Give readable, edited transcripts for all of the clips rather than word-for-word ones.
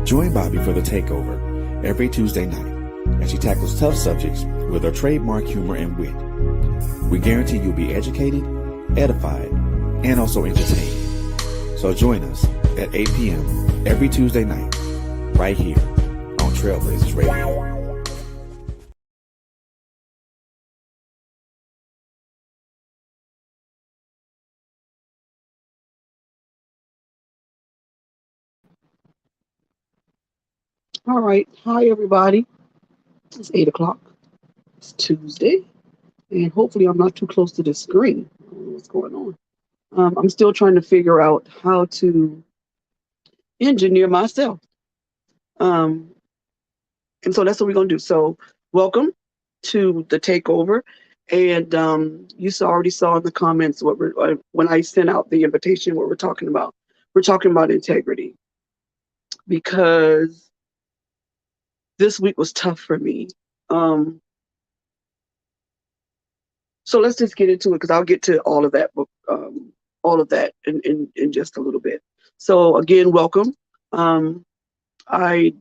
Join Bobby for The Takeover every Tuesday night as she tackles tough subjects with her trademark humor and wit. We guarantee you'll be educated, edified, and also entertained. So join us at 8 p.m. every Tuesday night, right here on Trailblazers Radio. All right. Hi, everybody. It's 8 o'clock. It's Tuesday. And hopefully, I'm not too close to the screen. I don't know what's going on. I'm still trying to figure out how to engineer myself. Um, and so that's what we're going to do. So, welcome to the takeover. And already saw in the comments when I sent out the invitation, what we're talking about. We're talking about integrity because this week was tough for me. So let's just get into it because I'll get to all of that in just a little bit. So again, welcome. I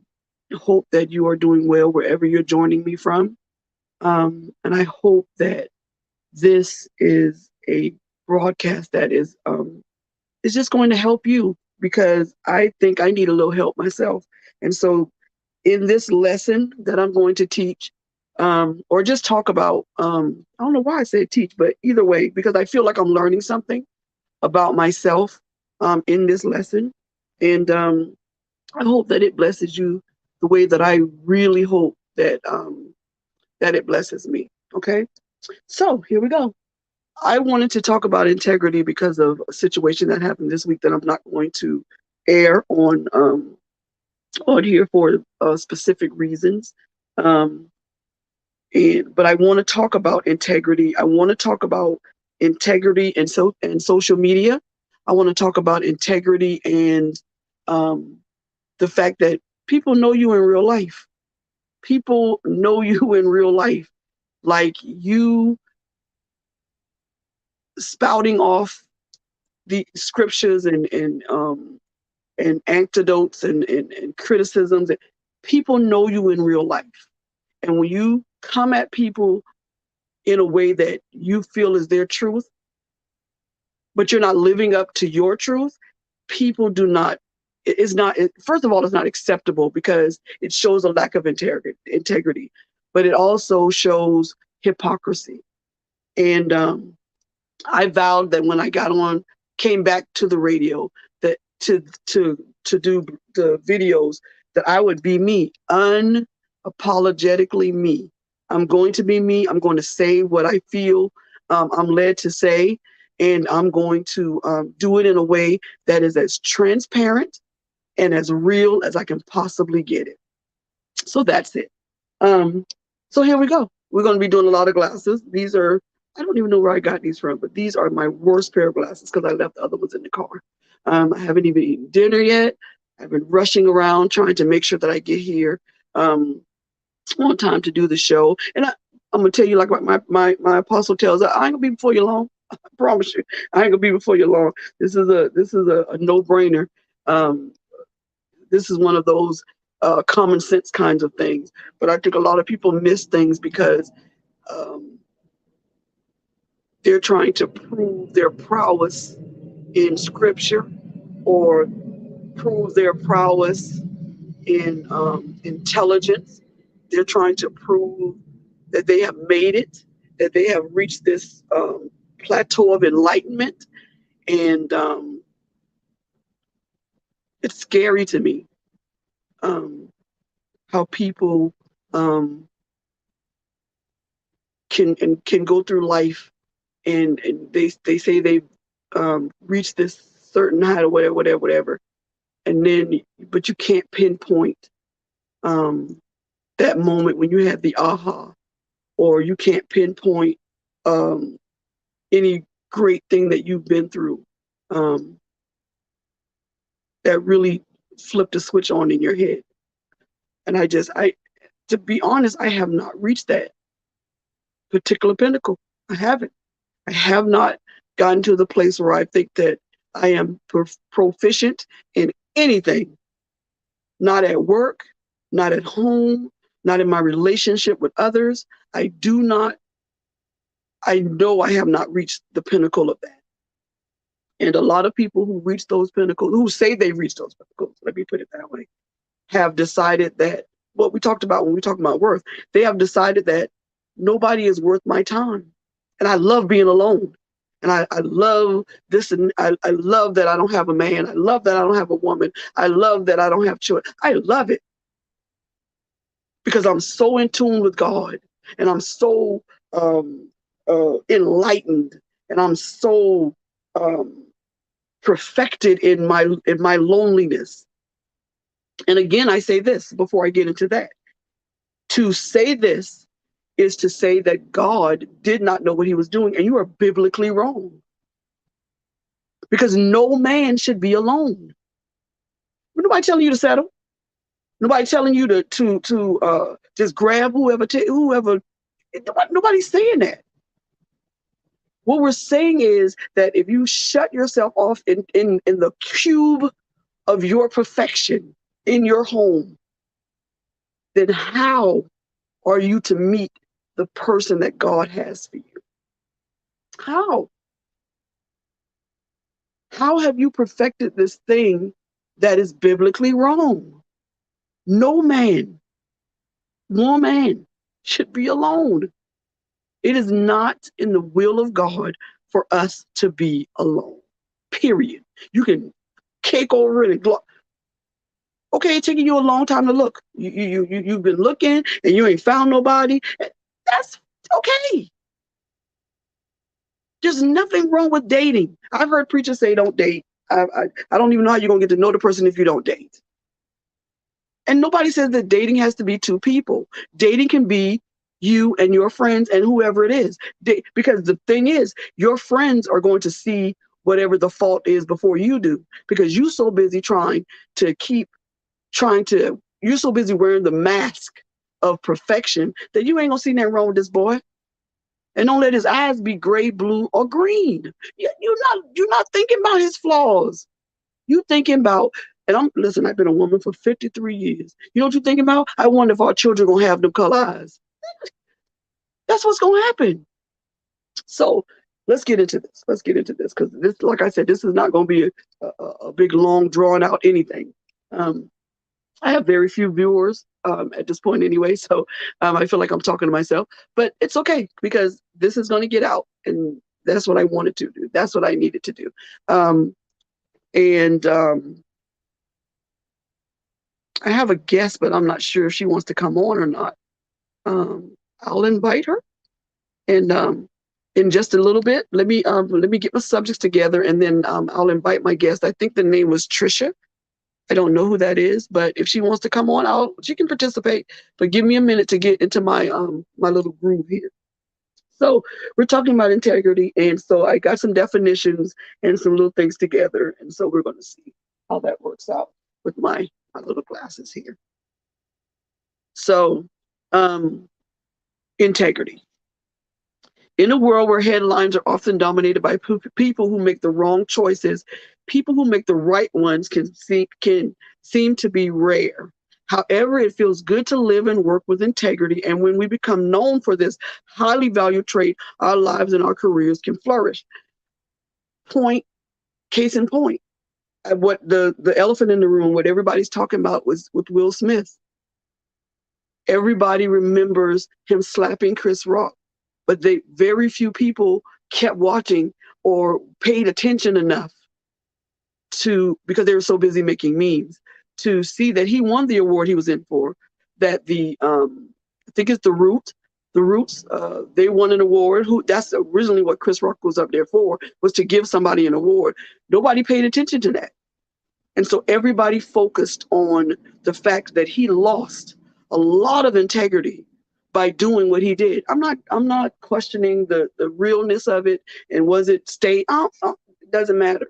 hope that you are doing well wherever you're joining me from. And I hope that this is a broadcast that is just going to help you because I think I need a little help myself. And so in this lesson that I'm going to teach, or just talk about, I don't know why I said teach, but either way, because I feel like I'm learning something about myself in this lesson. And I hope that it blesses you the way that I really hope that it blesses me. Okay, so here we go. I wanted to talk about integrity because of a situation that happened this week that I'm not going to air on here for specific reasons. But I want to talk about integrity. I want to talk about integrity and social media. I want to talk about integrity and the fact that people know you in real life. People know you in real life, like you spouting off the scriptures and antidotes and criticisms. People know you in real life, and when you come at people in a way that you feel is their truth, but you're not living up to your truth, people do not, first of all, it's not acceptable because it shows a lack of integrity, but it also shows hypocrisy. And I vowed that when I came back to the radio, that to do the videos, that I would be me, unapologetically me. I'm going to be me. I'm going to say what I feel I'm led to say, and I'm going to do it in a way that is as transparent and as real as I can possibly get it. So that's it. So here we go. We're going to be doing a lot of glasses. These are, I don't even know where I got these from, but these are my worst pair of glasses because I left the other ones in the car. I haven't even eaten dinner yet. I've been rushing around trying to make sure that I get here on time to do the show. And I'm gonna tell you, like my apostle tells us, I ain't gonna be before you long. I promise you, I ain't gonna be before you long. This is a no-brainer. This is one of those common sense kinds of things. But I think a lot of people miss things because they're trying to prove their prowess in scripture or prove their prowess in intelligence. They're trying to prove that they have made it, that they have reached this plateau of enlightenment. And it's scary to me how people can go through life and they say they've reached this certain height or whatever. And then, but you can't pinpoint that moment when you had the aha, or you can't pinpoint any great thing that you've been through that really flipped a switch on in your head. And to be honest, I have not reached that particular pinnacle. I haven't. I have not gotten to the place where I think that I am proficient in anything not at work, not at home, not in my relationship with others. I know I have not reached the pinnacle of that. And a lot of people who reach those pinnacles, who say they reached those pinnacles, let me put it that way, have decided that what we talked about when we talk about worth, they have decided that nobody is worth my time. And I love being alone. And I love this, and I love that I don't have a man. I love that I don't have a woman. I love that I don't have children. I love it because I'm so in tune with God, and I'm so enlightened, and I'm so perfected in my loneliness. And again, I say this before I get into that. To say this is to say that God did not know what he was doing, and you are biblically wrong. Because no man should be alone. Nobody telling you to settle. Nobody telling you to just grab whoever. Nobody's saying that. What we're saying is that if you shut yourself off in the cube of your perfection in your home, then how are you to meet the person that God has for you? How? How have you perfected this thing that is biblically wrong? No man, woman should be alone. It is not in the will of God for us to be alone. Period. You can cake over it and okay, it's taking you a long time to look. You've been looking and you ain't found nobody. That's okay. There's nothing wrong with dating. I've heard preachers say don't date. I don't even know how you're going to get to know the person if you don't date. And nobody says that dating has to be two people. Dating can be you and your friends and whoever it is. Because the thing is, your friends are going to see whatever the fault is before you do. Because you're so busy you're so busy wearing the mask of perfection that you ain't going to see nothing wrong with this boy. And don't let his eyes be gray, blue, or green. You're not thinking about his flaws. You thinking about, and listen, I've been a woman for 53 years. You know what you're thinking about? I wonder if our children gonna have them color eyes. That's what's gonna happen. So let's get into this. Because this, like I said, this is not gonna be a big, long, drawn out anything. I have very few viewers at this point anyway, so I feel like I'm talking to myself, but it's okay because this is gonna get out, and that's what I wanted to do. That's what I needed to do. I have a guest, but I'm not sure if she wants to come on or not. I'll invite her, and in just a little bit, let me get my subjects together, and then I'll invite my guest. I think the name was Trisha. I don't know who that is, but if she wants to come on, she can participate. But give me a minute to get into my my little groove here. So we're talking about integrity, and so I got some definitions and some little things together, and so we're going to see how that works out with my little glasses here. So, integrity. In a world where headlines are often dominated by people who make the wrong choices, people who make the right ones can seem to be rare. However, it feels good to live and work with integrity, and when we become known for this highly valued trait, our lives and our careers can flourish. Case in point, what the elephant in the room, what everybody's talking about was with Will Smith. Everybody remembers him slapping Chris Rock, but very few people kept watching or paid attention enough because they were so busy making memes to see that he won the award he was in for. That I think it's The Roots, they won an award. That's originally what Chris Rock was up there for, was to give somebody an award. Nobody paid attention to that. And so everybody focused on the fact that he lost a lot of integrity by doing what he did. I'm not questioning the realness of it, and was it it doesn't matter.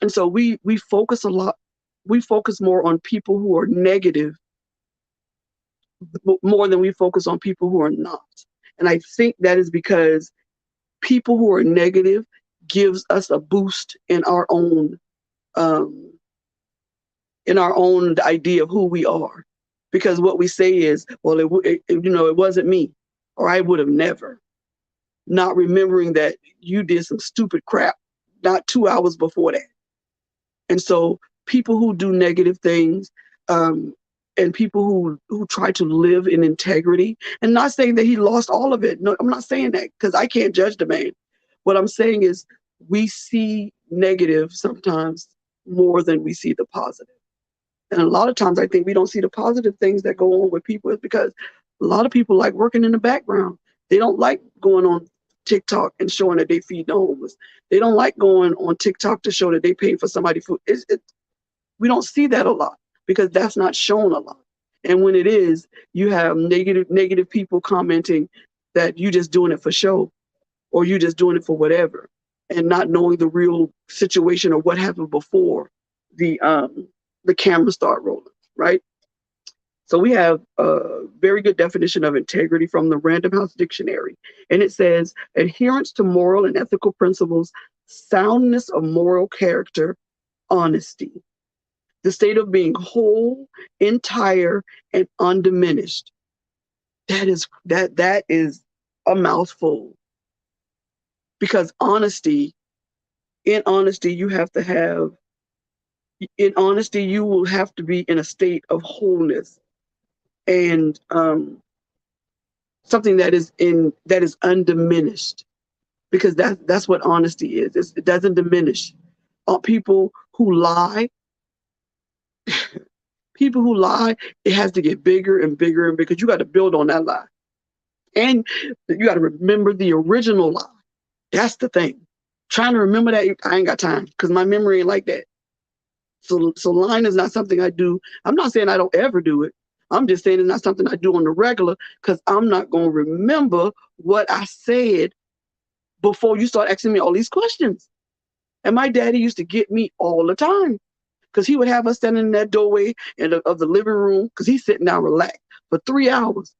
And so we focus more on people who are negative more than we focus on people who are not. And I think that is because people who are negative gives us a boost in our own in our own idea of who we are, because what we say is, well, it wasn't me, or I would have never, not remembering that you did some stupid crap not 2 hours before that. And so people who do negative things, and people who try to live in integrity, and not saying that he lost all of it. No, I'm not saying that, because I can't judge the man. What I'm saying is we see negative sometimes more than we see the positive. And a lot of times I think we don't see the positive things that go on with people is because a lot of people like working in the background. They don't like going on TikTok and showing that they feed the homeless. They don't like going on TikTok to show that they pay for somebody's food. We don't see that a lot because that's not shown a lot. And when it is, you have negative people commenting that you just doing it for show, or you just doing it for whatever, and not knowing the real situation or what happened before the cameras start rolling, right? So we have a very good definition of integrity from the Random House Dictionary. And it says adherence to moral and ethical principles, soundness of moral character, honesty. The state of being whole, entire, and undiminished. That is a mouthful. Because in honesty, you will have to be in a state of wholeness, and something that is undiminished, because that's what honesty is. It doesn't diminish. People who lie, it has to get bigger and bigger, and because you got to build on that lie, and you got to remember the original lie. That's the thing. Trying to remember that, I ain't got time, because my memory ain't like that. So lying is not something I do. I'm not saying I don't ever do it. I'm just saying it's not something I do on the regular, because I'm not going to remember what I said before you start asking me all these questions. And my daddy used to get me all the time, because he would have us standing in that doorway of the living room, because he's sitting down relaxed for 3 hours.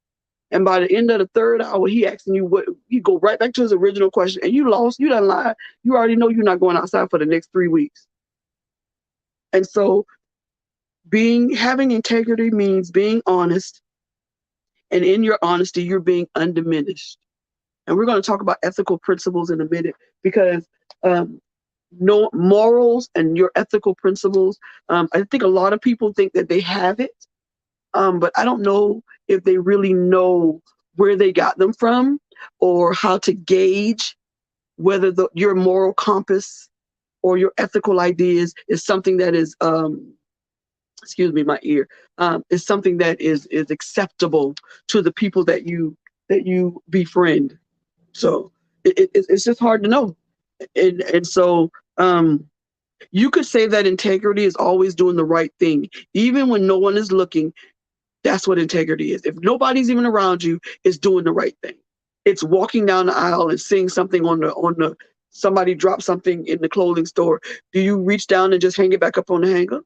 And by the end of the third hour, he asking you what, he go right back to his original question. And you lost, you done lied. You already know you're not going outside for the next 3 weeks. And so having integrity means being honest. And in your honesty, you're being undiminished. And we're going to talk about ethical principles in a minute, because no morals and your ethical principles, I think a lot of people think that they have it, but I don't know if they really know where they got them from, or how to gauge whether your moral compass or your ethical ideas is something that is, excuse me, my ear, is something that is acceptable to the people that you befriend. So it's just hard to know. And so you could say that integrity is always doing the right thing, even when no one is looking. That's what integrity is. If nobody's even around you, it's doing the right thing. It's walking down the aisle and seeing something on the somebody drop something in the clothing store. Do you reach down and just hang it back up on the hanger?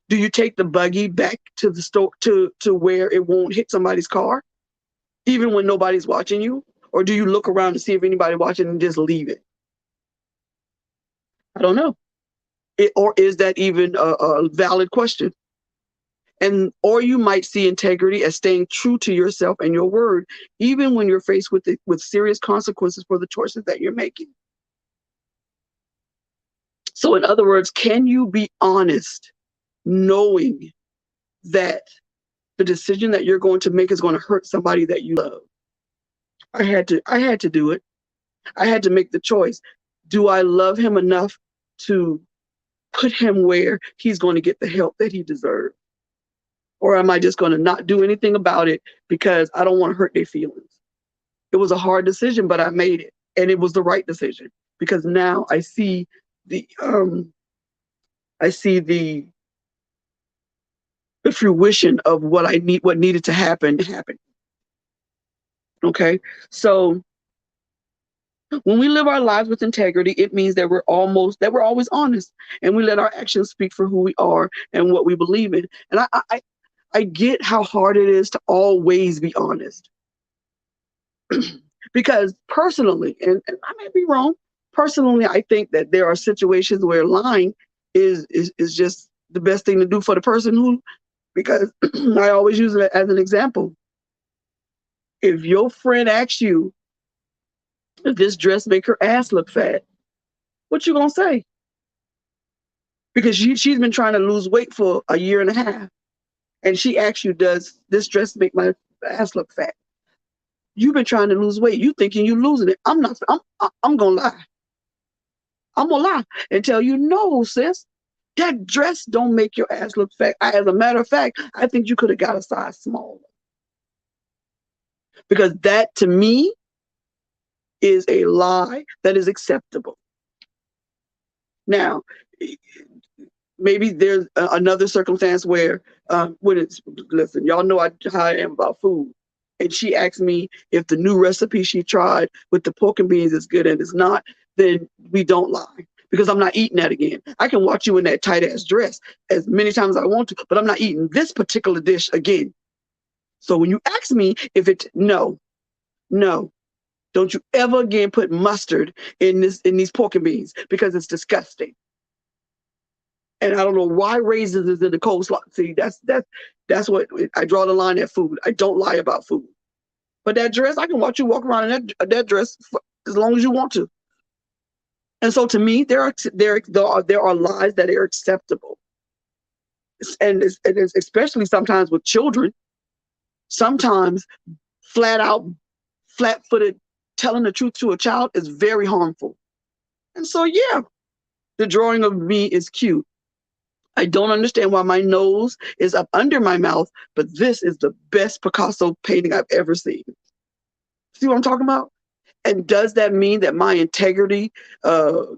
Do you take the buggy back to the store to where it won't hit somebody's car, even when nobody's watching you? Or do you look around to see if anybody's watching and just leave it? I don't know. Or is that even a valid question? Or you might see integrity as staying true to yourself and your word, even when you're faced with serious consequences for the choices that you're making. So in other words, can you be honest, knowing that the decision that you're going to make is going to hurt somebody that you love? I had to do it. I had to make the choice. Do I love him enough to put him where he's going to get the help that he deserves? Or am I just going to not do anything about it because I don't want to hurt their feelings? It was a hard decision, but I made it. And it was the right decision, because now I see the fruition of what needed to happen. Okay. So when we live our lives with integrity, it means that we're always honest, and we let our actions speak for who we are and what we believe in. And I get how hard it is to always be honest. Because personally, and I may be wrong, personally, I think that there are situations where lying is just the best thing to do for the person who, because I always use it as an example. If your friend asks you if this dress make her ass look fat, what you gonna say? Because she's been trying to lose weight for a year and a half, and she asks you, does this dress make my ass look fat? You've been trying to lose weight. You thinking you losing it. I'm not. I'm gonna lie. I'm gonna lie and tell you, no, sis. That dress don't make your ass look fat. As a matter of fact, I think you could have got a size smaller. Because that, to me, is a lie that is acceptable. Now, maybe there's another circumstance where, when it's, listen, y'all know how I am about food. And she asked me if the new recipe she tried with the pork and beans is good, and it's not, then we don't lie. Because I'm not eating that again. I can watch you in that tight ass dress as many times as I want to, but I'm not eating this particular dish again. So when you ask me if it, no, don't you ever again put mustard in these pork and beans, because it's disgusting. And I don't know why raisins is in the coleslaw. See, that's what I draw the line at food. I don't lie about food. But that dress, I can watch you walk around in that dress for as long as you want to. And so to me, there are lies that are acceptable. And it's especially sometimes with children, sometimes flat-footed telling the truth to a child is very harmful. And so, yeah, the drawing of me is cute. I don't understand why my nose is up under my mouth, but this is the best Picasso painting I've ever seen. See what I'm talking about? And does that mean that my integrity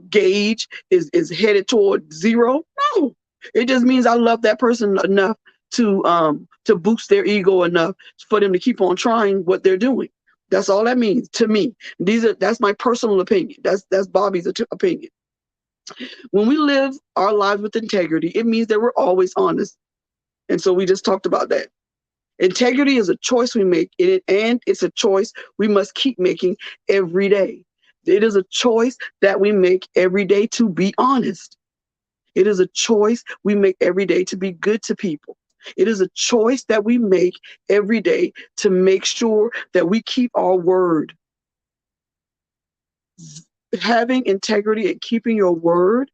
gauge is headed toward zero? No. It just means I love that person enough to boost their ego enough for them to keep on trying what they're doing. That's all that means to me. That's my personal opinion. That's Bobby's opinion. When we live our lives with integrity, it means that we're always honest. And so we just talked about that. Integrity is a choice we make, and it's a choice we must keep making every day. It is a choice that we make every day to be honest. It is a choice we make every day to be good to people. It is a choice that we make every day to make sure that we keep our word. Having integrity and keeping your word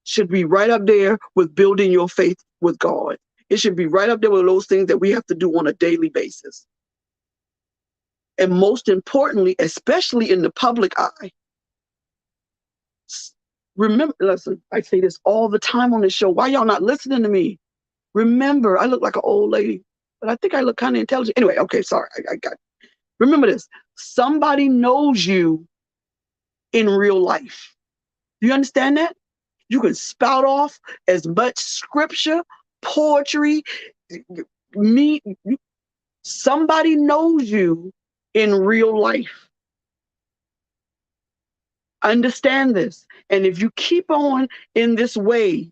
should be right up there with building your faith with God. It should be right up there with those things that we have to do on a daily basis. And most importantly, especially in the public eye, remember, listen, I say this all the time on this show. Why y'all not listening to me? Remember, I look like an old lady, but I think I look kind of intelligent. Anyway, okay, sorry, I got it. Remember this. Somebody knows you in real life. Do you understand that? You can spout off as much scripture, poetry, somebody knows you in real life. Understand this. And if you keep on in this way,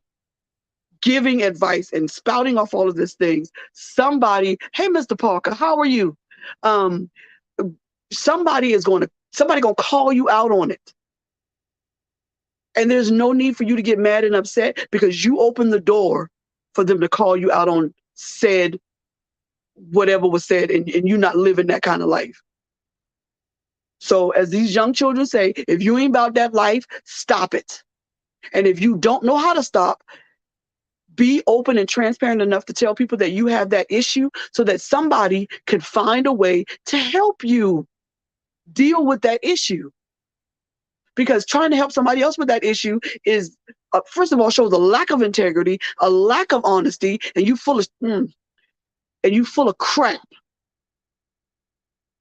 giving advice and spouting off all of these things, somebody, hey, Mr. Parker, how are you? Somebody gonna call you out on it. And there's no need for you to get mad and upset, because you opened the door for them to call you out on said whatever was said, and you're not living that kind of life. So as these young children say, if you ain't about that life, stop it. And if you don't know how to stop, be open and transparent enough to tell people that you have that issue, so that somebody could find a way to help you deal with that issue. Because trying to help somebody else with that issue is, first of all, shows a lack of integrity, a lack of honesty, and you full of crap.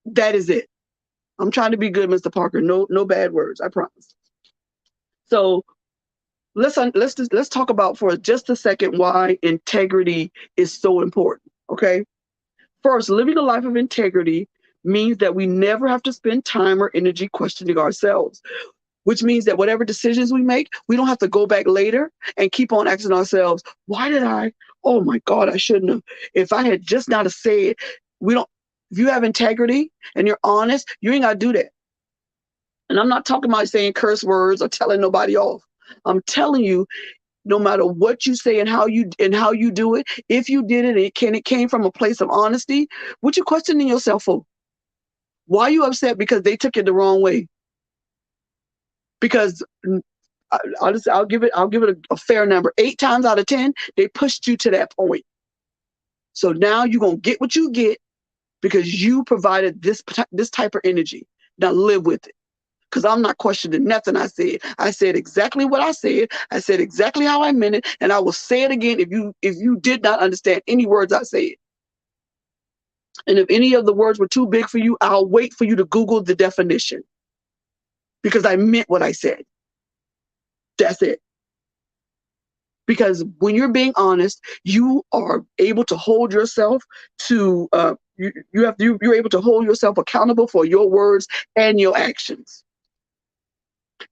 That is it. I'm trying to be good, Mr. Parker. No bad words, I promise. So let's talk about for just a second why integrity is so important. Okay. First, living a life of integrity means that we never have to spend time or energy questioning ourselves, which means that whatever decisions we make, we don't have to go back later and keep on asking ourselves, oh my God, I shouldn't have. If I had just not have said, if you have integrity and you're honest, you ain't got to do that. And I'm not talking about saying curse words or telling nobody off. I'm telling you, no matter what you say and how you do it. If you did it, it came from a place of honesty. What you questioning yourself for? Why are you upset because they took it the wrong way? Because I'll give it a fair number. 8 times out of 10, they pushed you to that point. So now you're gonna get what you get because you provided this type of energy. Now live with it. Because I'm not questioning nothing I said. I said exactly what I said. I said exactly how I meant it, and I will say it again if you did not understand any words I said. And if any of the words were too big for you, I'll wait for you to Google the definition. Because I meant what I said. That's it. Because when you're being honest, you are able to hold yourself to you're able to hold yourself accountable for your words and your actions.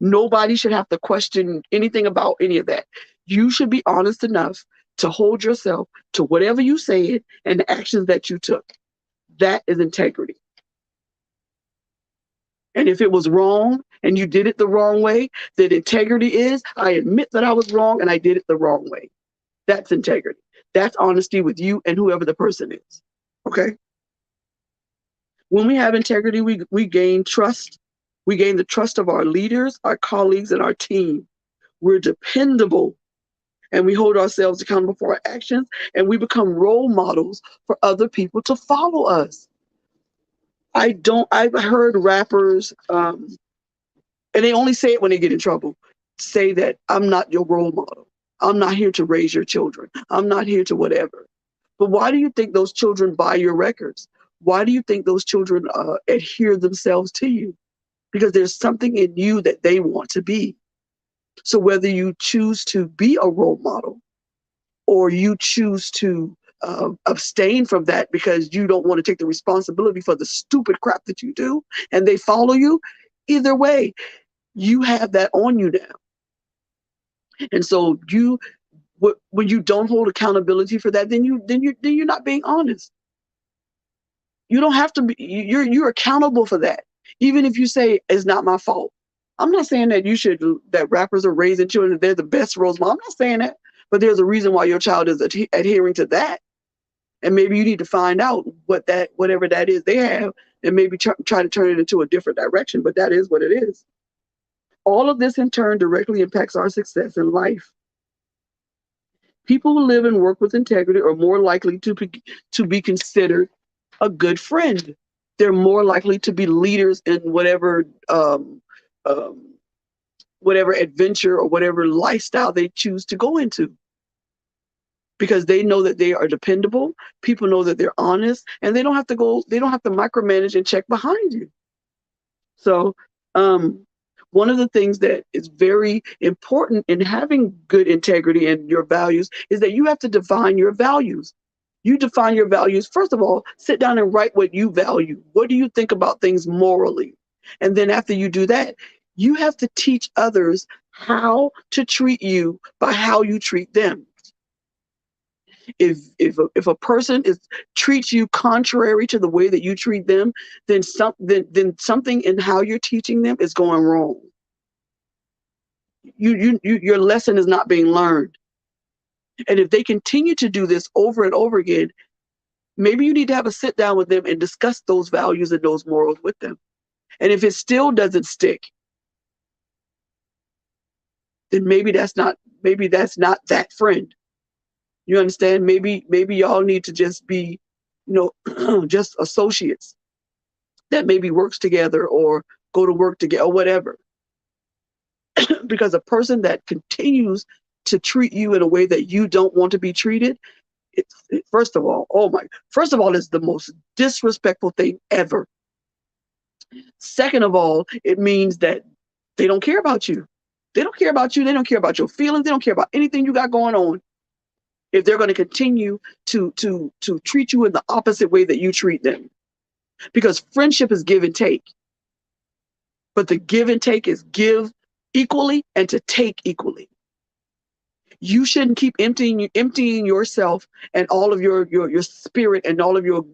Nobody should have to question anything about any of that. You should be honest enough to hold yourself to whatever you said and the actions that you took. That is integrity. And if it was wrong and you did it the wrong way, then integrity is, I admit that I was wrong and I did it the wrong way. That's integrity. That's honesty with you and whoever the person is. Okay? When we have integrity, we gain trust. We gain the trust of our leaders, our colleagues, and our team. We're dependable, and we hold ourselves accountable for our actions, and we become role models for other people to follow us. I've heard rappers, and they only say it when they get in trouble, say that I'm not your role model. I'm not here to raise your children. I'm not here to whatever. But why do you think those children buy your records? Why do you think those children adhere themselves to you? Because there's something in you that they want to be. So whether you choose to be a role model or you choose to abstain from that because you don't want to take the responsibility for the stupid crap that you do and they follow you, either way, you have that on you now. And so when you don't hold accountability for that, then you're not being honest. You don't have to be, you're accountable for that. Even if you say it's not my fault. I'm not saying that rappers are raising children, that they're the best roles model. I'm not saying that, but there's a reason why your child is adhering to that. And maybe you need to find out whatever that is they have and maybe try to turn it into a different direction, but that is what it is. All of this in turn directly impacts our success in life. People who live and work with integrity are more likely to be considered a good friend. They're more likely to be leaders in whatever adventure or whatever lifestyle they choose to go into. Because they know that they are dependable, people know that they're honest, and they don't have to micromanage and check behind you. So one of the things that is very important in having good integrity and your values is that you have to define your values. You define your values. First of all, sit down and write what you value. What do you think about things morally? And then after you do that, you have to teach others how to treat you by how you treat them. If a person treats you contrary to the way that you treat them, then something in how you're teaching them is going wrong. Your lesson is not being learned. And if they continue to do this over and over again, maybe you need to have a sit down with them and discuss those values and those morals with them. And if it still doesn't stick, then maybe that's not that friend. You understand? Maybe y'all need to just be, just associates that maybe works together or go to work together or whatever. Because a person that continues to treat you in a way that you don't want to be treated, first of all, it's the most disrespectful thing ever. Second of all, it means that they don't care about you. They don't care about you. They don't care about your feelings. They don't care about anything you got going on. If they're going to continue to treat you in the opposite way that you treat them. Because friendship is give and take. But the give and take is give equally and to take equally. You shouldn't keep emptying yourself and all of your spirit and all of your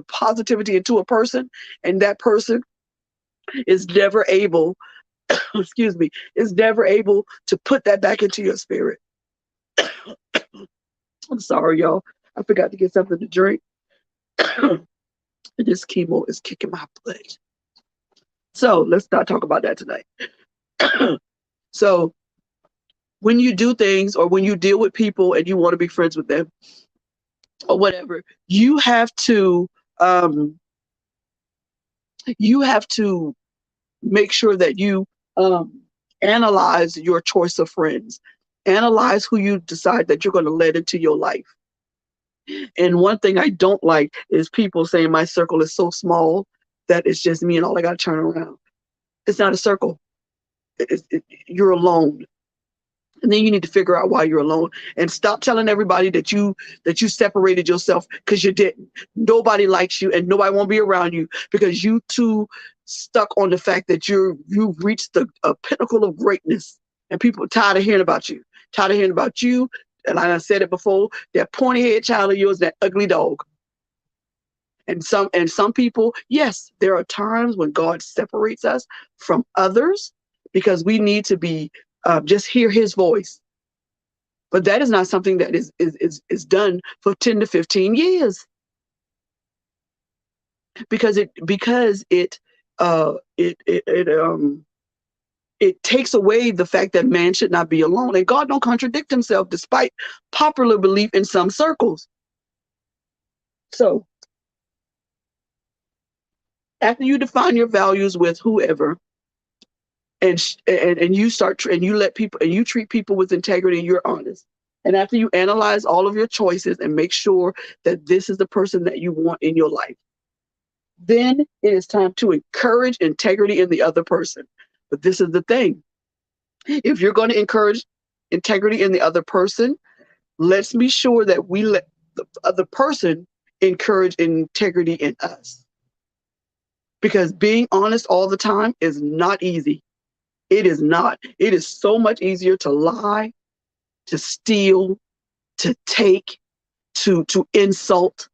positivity into a person, and that person is never able, is never able to put that back into your spirit. I'm sorry, y'all. I forgot to get something to drink. This chemo is kicking my butt. So let's not talk about that tonight. So when you do things or when you deal with people and you want to be friends with them or whatever, um, you have to make sure that you analyze your choice of friends. Analyze who you decide that you're going to let into your life. And one thing I don't like is people saying my circle is so small that it's just me and all I got to turn around. It's not a circle. You're alone. And then you need to figure out why you're alone and stop telling everybody that you separated yourself because you didn't. Nobody likes you and nobody won't be around you because you too stuck on the fact that you've reached the pinnacle of greatness and people are tired of hearing about you. Tired of hearing about you. And I said it before, that pointy head child of yours, that ugly dog. And some people, yes, there are times when God separates us from others because we need to be just hear his voice. But that is not something that is done for 10 to 15 years. Because it takes away the fact that man should not be alone. And God don't contradict himself despite popular belief in some circles. So after you define your values with whoever, and you start and you let people and you treat people with integrity and you're honest. And after you analyze all of your choices and make sure that this is the person that you want in your life, then it is time to encourage integrity in the other person. But this is the thing. If you're going to encourage integrity in the other person, let's be sure that we let the other person encourage integrity in us. Because being honest all the time is not easy. It is not. It is so much easier to lie, to steal, to take, to insult.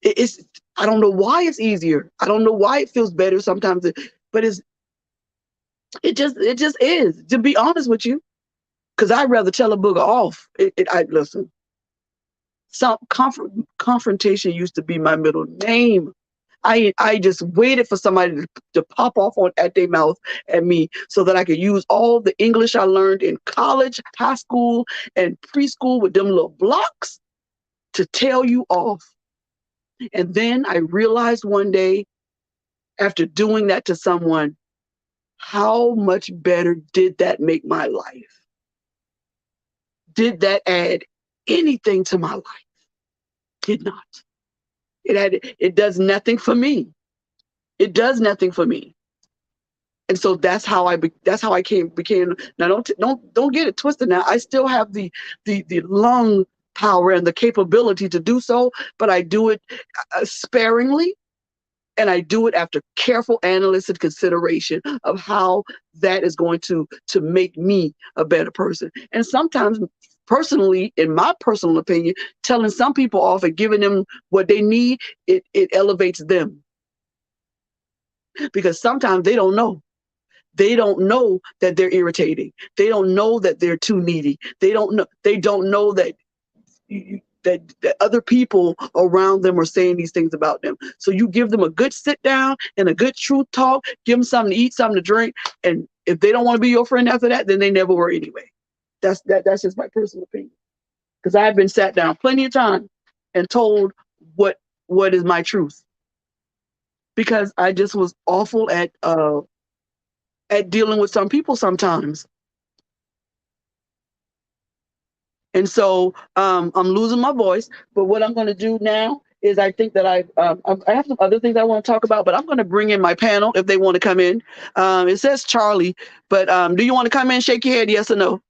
I don't know why it's easier. I don't know why it feels better sometimes, but it just is. To be honest with you, because I'd rather tell a booger off. Listen. Some confrontation used to be my middle name. I just waited for somebody to pop off at their mouth at me so that I could use all the English I learned in college, high school, and preschool with them little blocks to tell you off. And then I realized one day, after doing that to someone, how much better did that make my life? Did that add anything to my life? Did not. It does nothing for me. It does nothing for me. And so that's how I became. Now don't get it twisted. Now I still have the lung power and the capability to do so, but I do it sparingly, and I do it after careful analysis and consideration of how that is going to make me a better person. And sometimes, personally, in my personal opinion, telling some people off and giving them what they need, it elevates them. Because sometimes they don't know. They don't know that they're irritating. They don't know that they're too needy. They don't know that that other people around them are saying these things about them. So you give them a good sit down and a good truth talk, give them something to eat, something to drink, and if they don't want to be your friend after that, then they never were anyway. That's just my personal opinion. Because I've been sat down plenty of times and told what is my truth. Because I just was awful at dealing with some people sometimes. And so I'm losing my voice. But what I'm going to do now is I think that I have some other things I want to talk about, but I'm going to bring in my panel if they want to come in. It says Charlie, but do you want to come in? Shake your head, yes or no?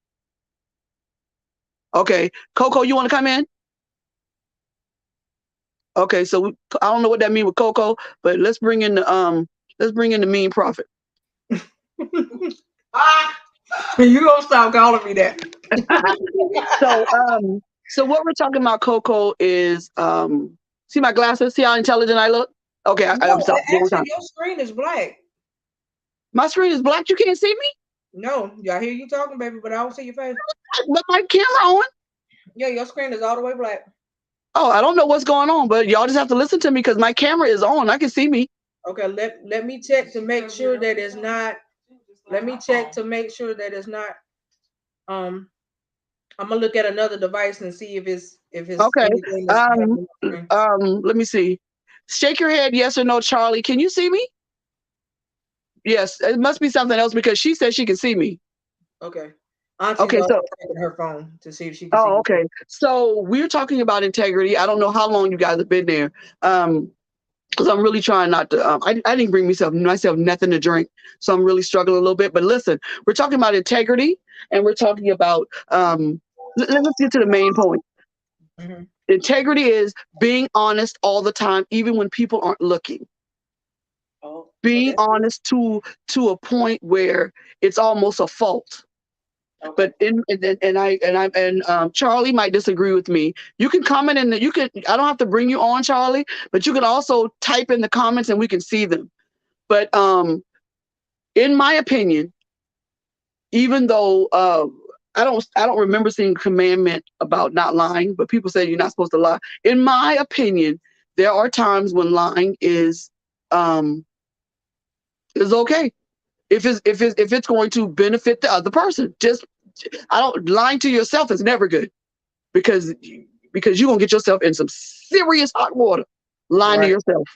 Okay. Coco, you want to come in? Okay, so I don't know what that means with Coco, but let's bring in the mean prophet. You gonna stop calling me that? So what we're talking about, Coco, is see my glasses? See how intelligent I look? Okay, I'm sorry. Actually, your screen is black. My screen is black. You can't see me? No, I hear you talking, baby, but I don't see your face. But my camera on. Yeah, your screen is all the way black. Oh, I don't know what's going on, but y'all just have to listen to me because my camera is on. I can see me. Okay, let me check to make sure that it's not. Let me check to make sure that it's not. Um, I'm gonna look at another device and see if it's Okay. anything that's happening. Let me see. Shake your head, yes or no, Charlie. Can you see me? Yes, it must be something else because she said she can see me. Okay. Auntie's Okay, also so checking her phone to see if she can see you. okay. So we're talking about integrity. I don't know how long you guys have been there. Because I'm really trying not to. I didn't bring myself nothing to drink, so I'm really struggling a little bit. But listen, we're talking about integrity, and we're talking about. Let's get to the main point. Mm-hmm. Integrity is being honest all the time, even when people aren't looking. Oh, Being that's honest to a point where it's almost a fault. okay. But Charlie might disagree with me. You can comment in the you can I don't have to bring you on, Charlie, but you can also type in the comments and we can see them. But in my opinion, even though I don't remember seeing a commandment about not lying, but people say you're not supposed to lie. In my opinion, there are times when lying is okay if it's going to benefit the other person. Just I don't lying to yourself is never good because you're gonna get yourself in some serious hot water lying to Right. yourself.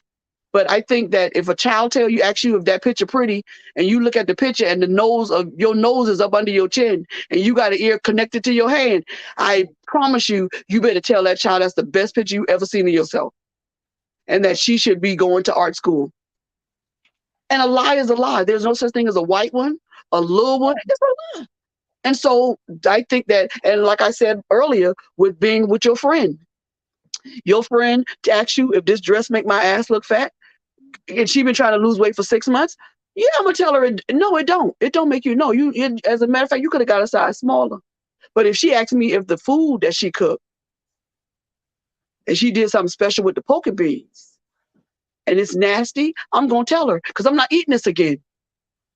But I think that if a child asks you if that picture pretty, and you look at the picture and your nose is up under your chin, and you got an ear connected to your hand, I promise you, you better tell that child that's the best picture you ever seen of yourself, and that she should be going to art school. And a lie is a lie. There's no such thing as a white one, a little one. It's a lie. And so I think that, and like I said earlier, with being with your friend asks you if this dress make my ass look fat, and she been trying to lose weight for 6 months. Yeah, I'm gonna tell her no, it don't. It don't make you no. As a matter of fact, you could have got a size smaller. But if she asked me if the food that she cooked and she did something special with the poker beans and it's nasty, I'm gonna tell her because I'm not eating this again.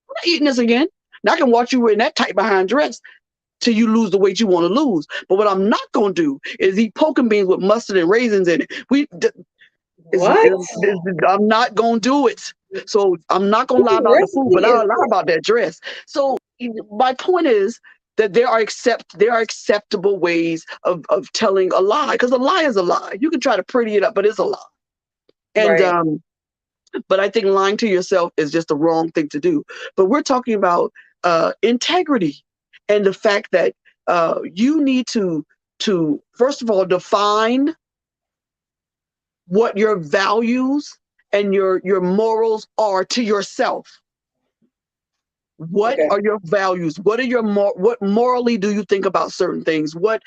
I'm not eating this again. Now I can watch you wearing that tight behind dress till you lose the weight you want to lose. But what I'm not gonna do is eat poker beans with mustard and raisins in it. What? I'm not gonna do it. So I'm not gonna lie What about the food, recipe but is I'll lie that? about that dress. So my point is that there are acceptable ways of telling a lie, because a lie is a lie. You can try to pretty it up, but it's a lie. And Right. but I think lying to yourself is just the wrong thing to do. But we're talking about integrity and the fact that you need to first of all define what your values and your morals are to yourself. What Okay. are your values? What are what morally do you think about certain things? What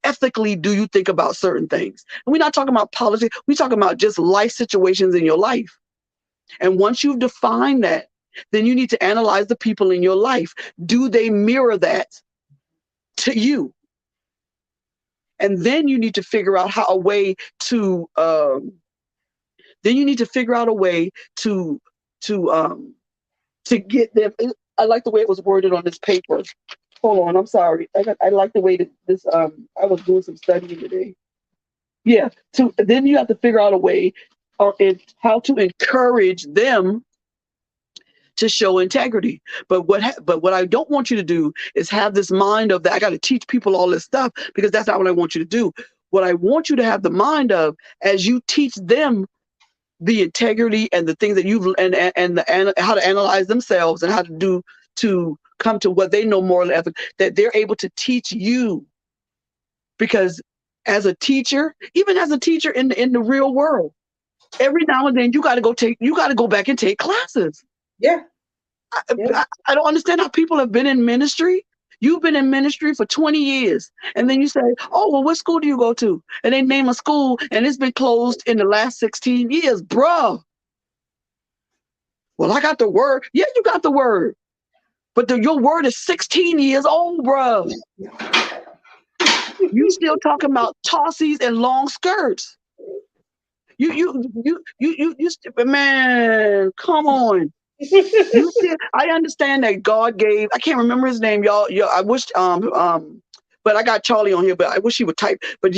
ethically do you think about certain things? And we're not talking about politics. We're talking about just life situations in your life. And once you've defined that, then you need to analyze the people in your life. Do they mirror that to you? And then you need to figure out a way to to get them. I like the way it was worded on this paper. Hold on, I'm sorry. I like the way that this. I was doing some studying today. Yeah. Then you have to figure out a way, how to encourage them to show integrity. But what I don't want you to do is have this mind of that I got to teach people all this stuff, because that's not what I want you to do. What I want you to have the mind of, as you teach them the integrity and the things that you've and how to analyze themselves and how to come to what they know morally ethical, that they're able to teach you. Because as a teacher, even as a teacher in the real world, every now and then you got to go back and take classes. Yeah. Yeah. I don't understand how people have been in ministry. You've been in ministry for 20 years. And then you say, oh, well, what school do you go to? And they name a school and it's been closed in the last 16 years. Bruh. Well, I got the word. Yeah, you got the word. But your word is 16 years old, bruh. You still talking about tossies and long skirts. You stupid man. Come on. I understand that God gave, I can't remember his name, y'all. I wish but I got Charlie on here, but I wish he would type. But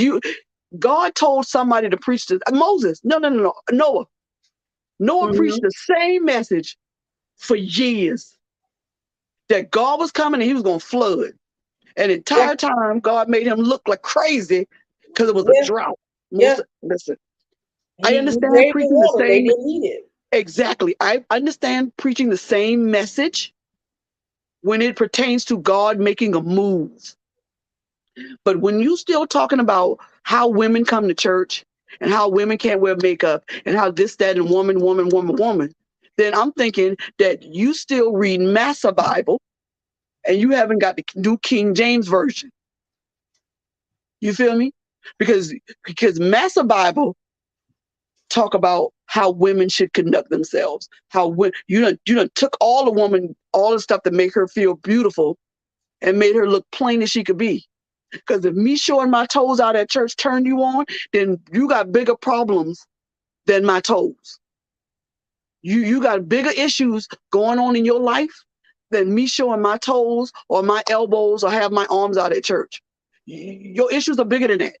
God told somebody to preach to Moses. No, Noah. Noah preached the same message for years, that God was coming and he was going to flood. And the entire time, God made him look like crazy because it was a drought. Listen, I understand preaching the same. They didn't need it. Exactly. I understand preaching the same message when it pertains to God making a move. But when you still talking about how women come to church and how women can't wear makeup and how this, that, and woman, then I'm thinking that you still read Massa Bible and you haven't got the New King James Version. You feel me? Because Massa Bible talk about how women should conduct themselves. How you done took all the stuff that make her feel beautiful and made her look plain as she could be. Because if me showing my toes out at church turned you on, then you got bigger problems than my toes. You got bigger issues going on in your life than me showing my toes or my elbows or have my arms out at church. Your issues are bigger than that.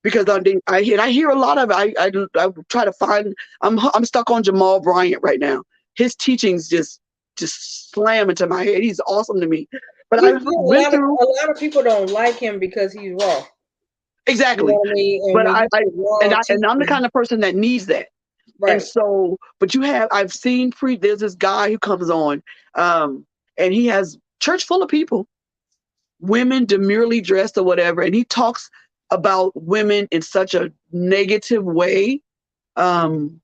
Because I hear a lot of it. I try to find. I'm stuck on Jamal Bryant right now. His teachings just slam into my head. He's awesome to me. But a lot of people don't like him because he's raw. Exactly. You know what I mean? But I'm the kind of person that needs that. Right. And so, but I've seen there's this guy who comes on, and he has church full of people, women demurely dressed or whatever, and he talks about women in such a negative way, and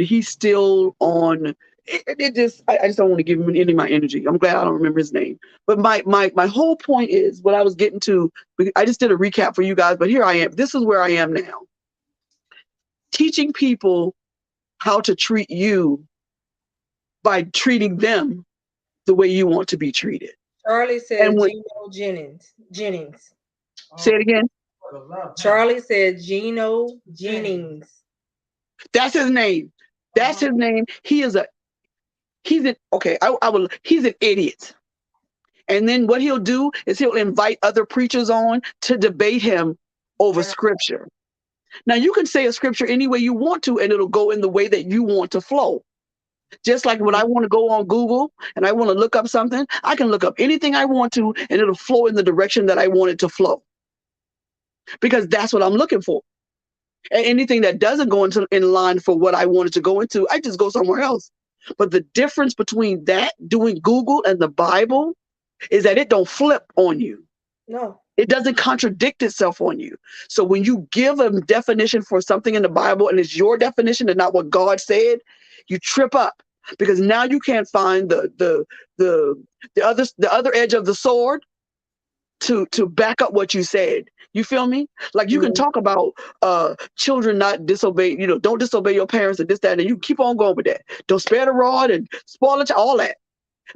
he's still on. I just don't want to give him any of my energy. I'm glad I don't remember his name. But my whole point is what I was getting to. I just did a recap for you guys, but here I am. This is where I am now. Teaching people how to treat you by treating them the way you want to be treated. Charlie said Gino Jennings. Say it again. Charlie said Gino Jennings. That's his name. That's his name. He's an idiot. And then what he'll do is he'll invite other preachers on to debate him over scripture. Now you can say a scripture any way you want to, and it'll go in the way that you want to flow. Just like when I want to go on Google and I want to look up something, I can look up anything I want to, and it'll flow in the direction that I want it to flow. Because that's what I'm looking for. And anything that doesn't go in line for what I wanted to go into, I just go somewhere else. But the difference between that, doing Google, and the Bible is that it don't flip on you. No. It doesn't contradict itself on you. So when you give a definition for something in the Bible and it's your definition and not what God said, you trip up, because now you can't find the other edge of the sword to back up what you said. You feel me? Like you can talk about children not disobey, don't disobey your parents and this, that, and you keep on going with that. Don't spare the rod and spoil it, all that.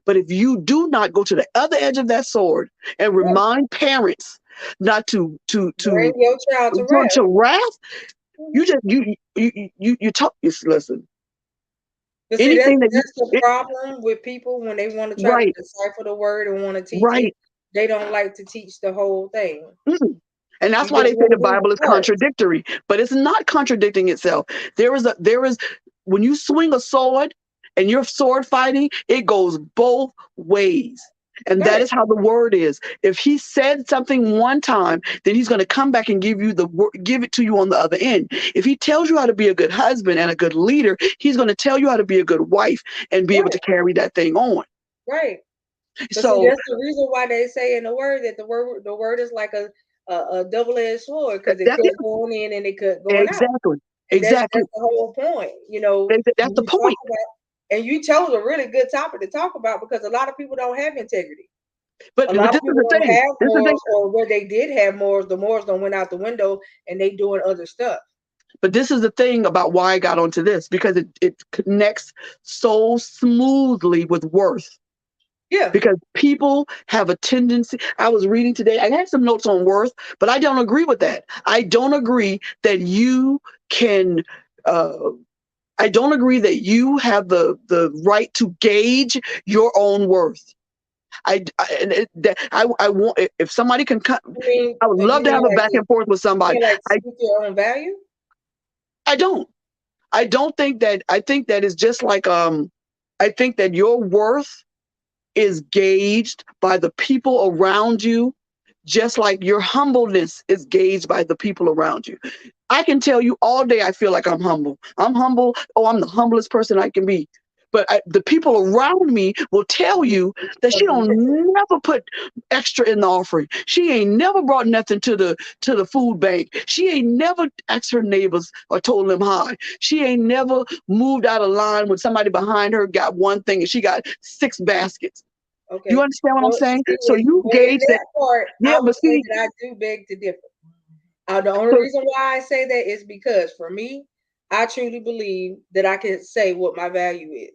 But if you do not go to the other edge of that sword and remind parents not to bring your child to wrath, you talk. Listen. But see, that's the problem with people when they want to try to decipher the word and want to teach it. They don't like to teach the whole thing. Mm-hmm. And that's why they say the Bible is contradictory, but it's not contradicting itself. There is when you swing a sword and you're sword fighting, it goes both ways. And that is how the word is. If he said something one time, then he's going to come back and give it to you on the other end. If he tells you how to be a good husband and a good leader, he's going to tell you how to be a good wife and be able to carry that thing on. Right. So that's the reason why they say in the word that the word is like a double-edged sword, because it could go in and it could go out. Exactly. That's the whole point. That's the point. And you chose a really good topic to talk about, because a lot of people don't have integrity. But a lot of people don't have morals, or where they did have morals, the morals don't went out the window and they doing other stuff. But this is the thing about why I got onto this, because it connects so smoothly with worth. Yeah. Because people have a tendency. I was reading today, I had some notes on worth, but I don't agree with that. I don't agree that you can, I don't agree that you have the right to gauge your own worth. I want, if somebody can cut, You mean, I would love to have a back and forth with you somebody. mean like speak your own value? I don't. I don't think that. I think that it's just like I think that your worth is gauged by the people around you, just like your humbleness is gauged by the people around you. I can tell you all day I feel like I'm humble. I'm humble. Oh, I'm the humblest person I can be. But the people around me will tell you that she don't never put extra in the offering. She ain't never brought nothing to the food bank. She ain't never asked her neighbors or told them hi. She ain't never moved out of line when somebody behind her got one thing and she got 6 baskets. Okay. You understand what I'm saying? See, So you in gauge that. part, Yeah, I would but say see, that I do beg to differ. The only reason why I say that is because for me, I truly believe that I can say what my value is.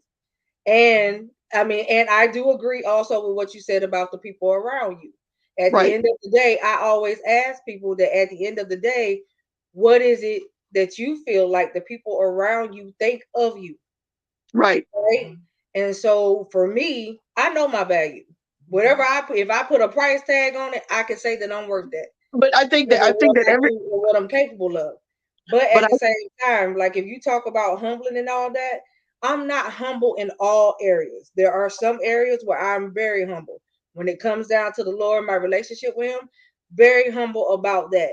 And I mean, and I do agree also with what you said about the people around you. At the right, end of the day, I always ask people that at the end of the day, what is it that you feel like the people around you think of you? right. Right. And so for me, I know my value. Whatever I put, if I put a price tag on it, I can say that I'm worth that But I think because that of what I every do and what I'm capable of. But but at the same time, like if you talk about humbling and all that, I'm not humble in all areas. There are some areas where I'm very humble. When it comes down to the Lord, my relationship with Him, very humble about that.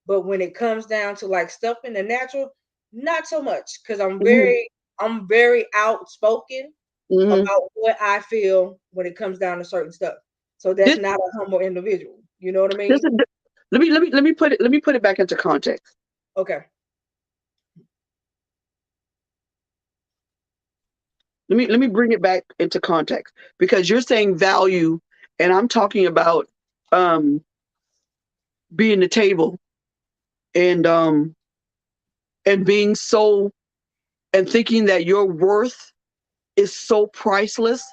But when it comes down to like stuff in the natural, not so much because mhm, I'm very outspoken mhm. about what I feel when it comes down to certain stuff. So that's This not a humble individual. You know what I this mean? is let me put it back into context. Okay. Let me bring it back into context because you're saying value and I'm talking about um being the table and being so and thinking that your worth is so priceless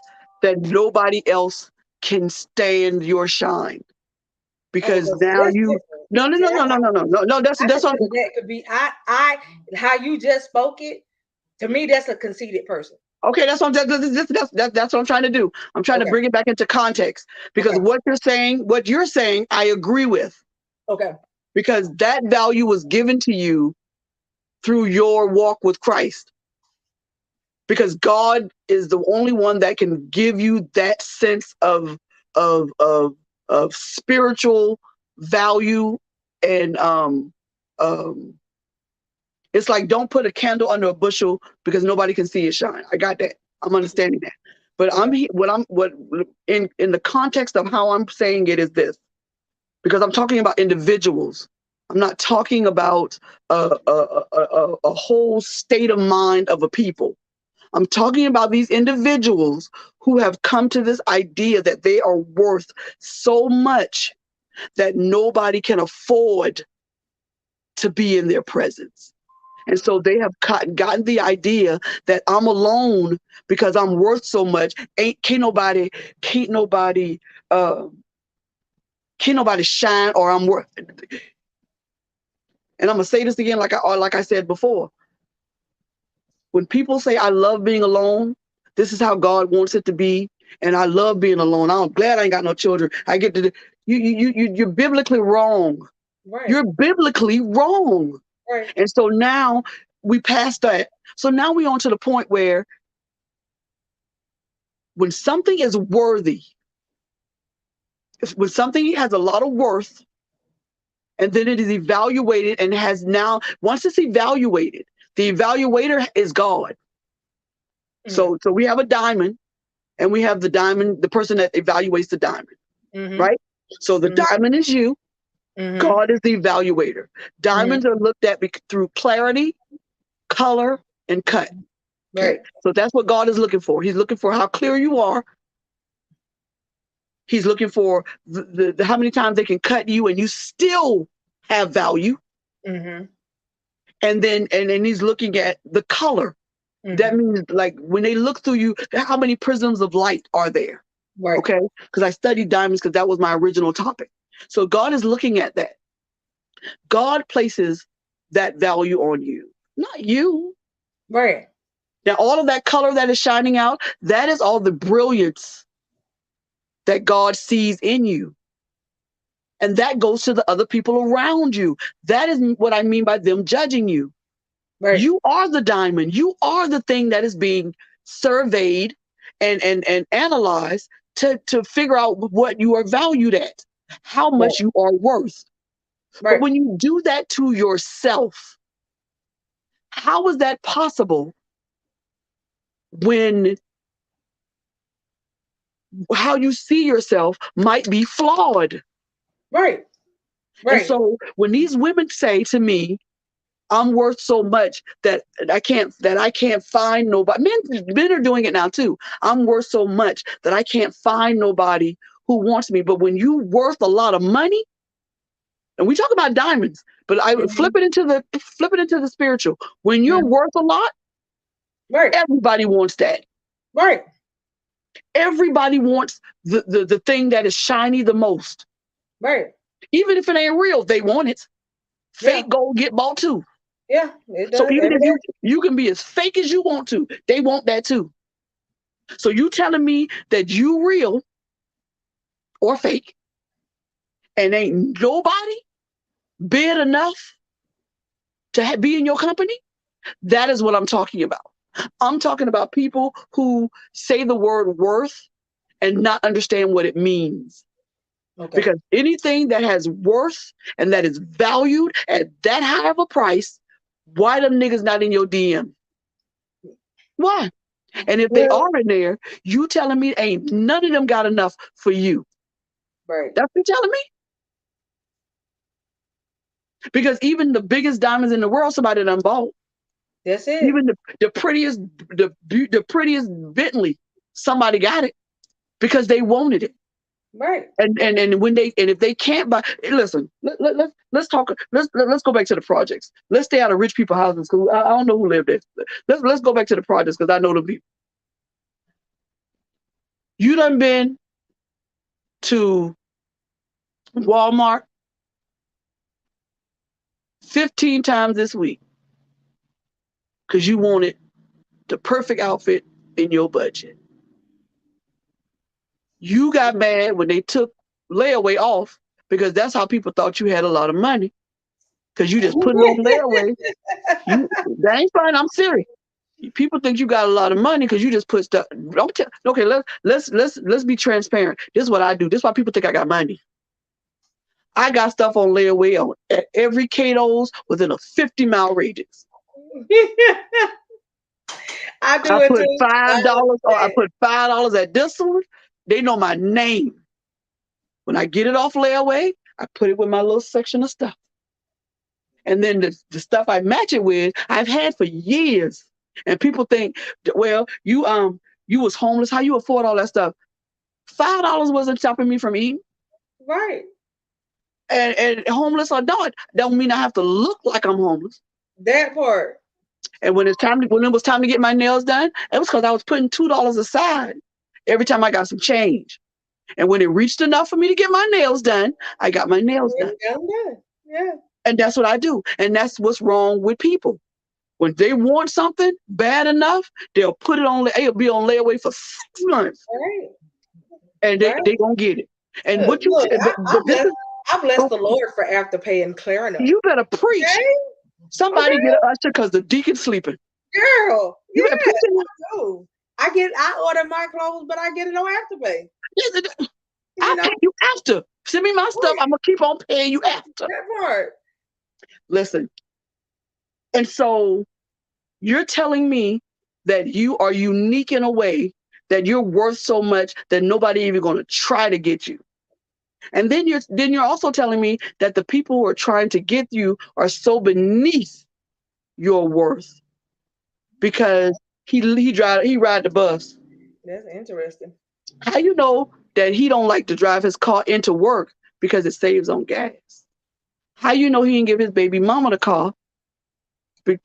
that nobody else can stand your shine Oh, because but see, now that's you different. no no See, no no no no no no no I that's what consider that could be how you just spoke it. To me, that's a conceited person. okay, that's what that's what I'm trying to do. I'm trying to Okay. bring it back into context because Okay. what you're saying, I agree with Okay. because that value was given to you through your walk with Christ. Because God is the only one that can give you that sense of of of spiritual value and um it's like don't put a candle under a bushel because nobody can see it shine. I got that. I'm understanding that. But Okay. what in the context of how I'm saying it is this because I'm talking about individuals. I'm not talking about a whole state of mind of a people. I'm talking about these individuals who have come to this idea that they are worth so much that nobody can afford to be in their presence. And so they have gotten the idea that I'm alone because I'm worth so much. Can't nobody, uh, can't nobody shine or I'm worth. And I'm gonna say this again, like I said before. When people say I love being alone, this is how God wants it to be, and I love being alone. I'm glad I ain't got no children. I get to you're biblically wrong. Right. You're biblically wrong. Right. And so now we passed that. So now we on to the point where when something is worthy, when something has a lot of worth, and then it is evaluated and has now once it's evaluated, the evaluator is God. Mm-hmm. So we have a diamond and we have the diamond, the person that evaluates the diamond, Mm-hmm. right? So the diamond is you, Mm-hmm. God is the evaluator. Mm-hmm. Diamonds are looked at through clarity, color, and cut. Okay. Right. So that's what God is looking for. He's looking for how clear you are. He's looking for the how many times they can cut you and you still have value. Mm-hmm. And then he's looking at the color. That Mm-hmm. means like when they look through you, how many prisms of light are there? Right. Okay. Because I studied diamonds because that was my original topic. So God is looking at that. God places that value on you, not you. Right. Now, all of that color that is shining out, that is all the brilliance that God sees in you. And that goes to the other people around you. That is what I mean by them judging you. Right. You are the diamond. You are the thing that is being surveyed and analyzed to figure out what you are valued at, how much you are worth. But Right. when you do that to yourself, how is that possible when how you see yourself might be flawed? Right. And Right. so when these women say to me, I'm worth so much that I can't find nobody. Men are doing it now too. I'm worth so much that I can't find nobody who wants me. But when you worth a lot of money, and we talk about diamonds, but I Mhm. flip it into the spiritual. When you're Mhm. worth a lot, Right. everybody wants that. Right. Everybody wants the thing that is shiny the most. Right. Even if it ain't real, they want it. Yeah. Fake gold get bought too. Yeah. It does So even every if day. you can be as fake as you want to, they want that too. So you telling me that you real or fake and ain't nobody big enough to be in your company? That is what I'm talking about. I'm talking about people who say the word worth and not understand what it means. Okay. Because anything that has worth and that is valued at that high of a price, why them niggas not in your DM? Why? And if they Well, are in there, you telling me ain't none of them got enough for you. right. That's what you're telling me? Because even the biggest diamonds in the world, somebody done bought. That's it. Even the prettiest Bentley, somebody got it because they wanted it. Right. And if they can't buy, listen, let's talk. Let's go back to the projects. Let's stay out of rich people houses because I don't know who lived there. Let's go back to the projects because I know the people. You done been to Walmart 15 times this week because you wanted the perfect outfit in your budget. You got mad when they took layaway off because that's how people thought you had a lot of money because you just put it on layaway. That ain't fine. I'm serious. People think you got a lot of money because you just put stuff. Okay, let's be transparent. This is what I do. This is why people think I got money. I got stuff on layaway at every Cato's within a 50-mile radius. I do I it put too. $5 or I understand. put $5 at this one. They know my name. When I get it off layaway, I put it with my little section of stuff. And then the stuff I match it with, I've had for years. And people think, well, you was homeless. How you afford all that stuff? $5 wasn't stopping me from eating. Right. And homeless or not, don't mean I have to look like I'm homeless. That part. And when it was time to get my nails done, it was because I was putting $2 aside every time I got some change. And when it reached enough for me to get my nails done, I got my nails done. Yeah. And that's what I do. And that's what's wrong with people. When they want something bad enough, they'll put it on. It'll be on layaway for 6 months, Right. and they gonna get it. And what you Look, but this is I bless the Lord for Afterpay and Klarna. you better preach. Okay. Somebody get an usher because the deacon's sleeping. Girl. You better preach it. No. I order my clothes, but I get it on Afterpay. I'll pay you after. Send me my stuff. I'm gonna keep on paying you after. That part. Listen. And so you're telling me that you are unique in a way that you're worth so much that nobody even going to try to get you. And then you're also telling me that the people who are trying to get you are so beneath your worth because he ride the bus. That's interesting. How you know that he don't like to drive his car into work because it saves on gas? How you know he didn't give his baby mama the car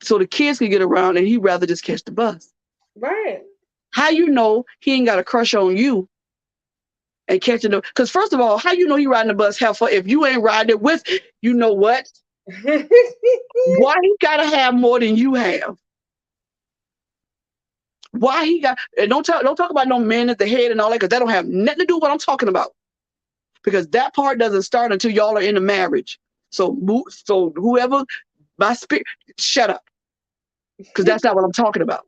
so the kids could get around and he'd rather just catch the bus? Right. How you know he ain't got a crush on you and catching the? Because first of all, how you know he riding the bus half if you ain't riding it with? You know what? Why he gotta have more than you have? Why he got, and don't talk about no men at the head and all that, because that don't have nothing to do with what I'm talking about. Because that part doesn't start until y'all are in a marriage. So whoever, my spirit, shut up. Because that's not what I'm talking about.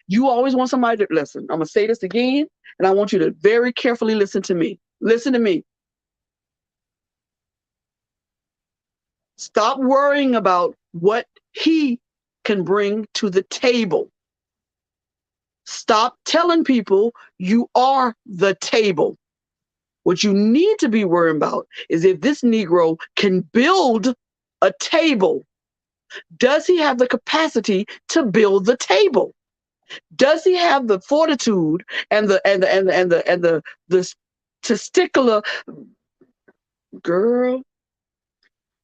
You always want somebody to listen. I'm going to say this again, and I want you to very carefully listen to me. Listen to me. Stop worrying about what he can bring to the table. Stop telling people you are the table. What you need to be worrying about is if this Negro can build a table. Does he have the capacity to build the table? Does he have the fortitude and the testicular, girl?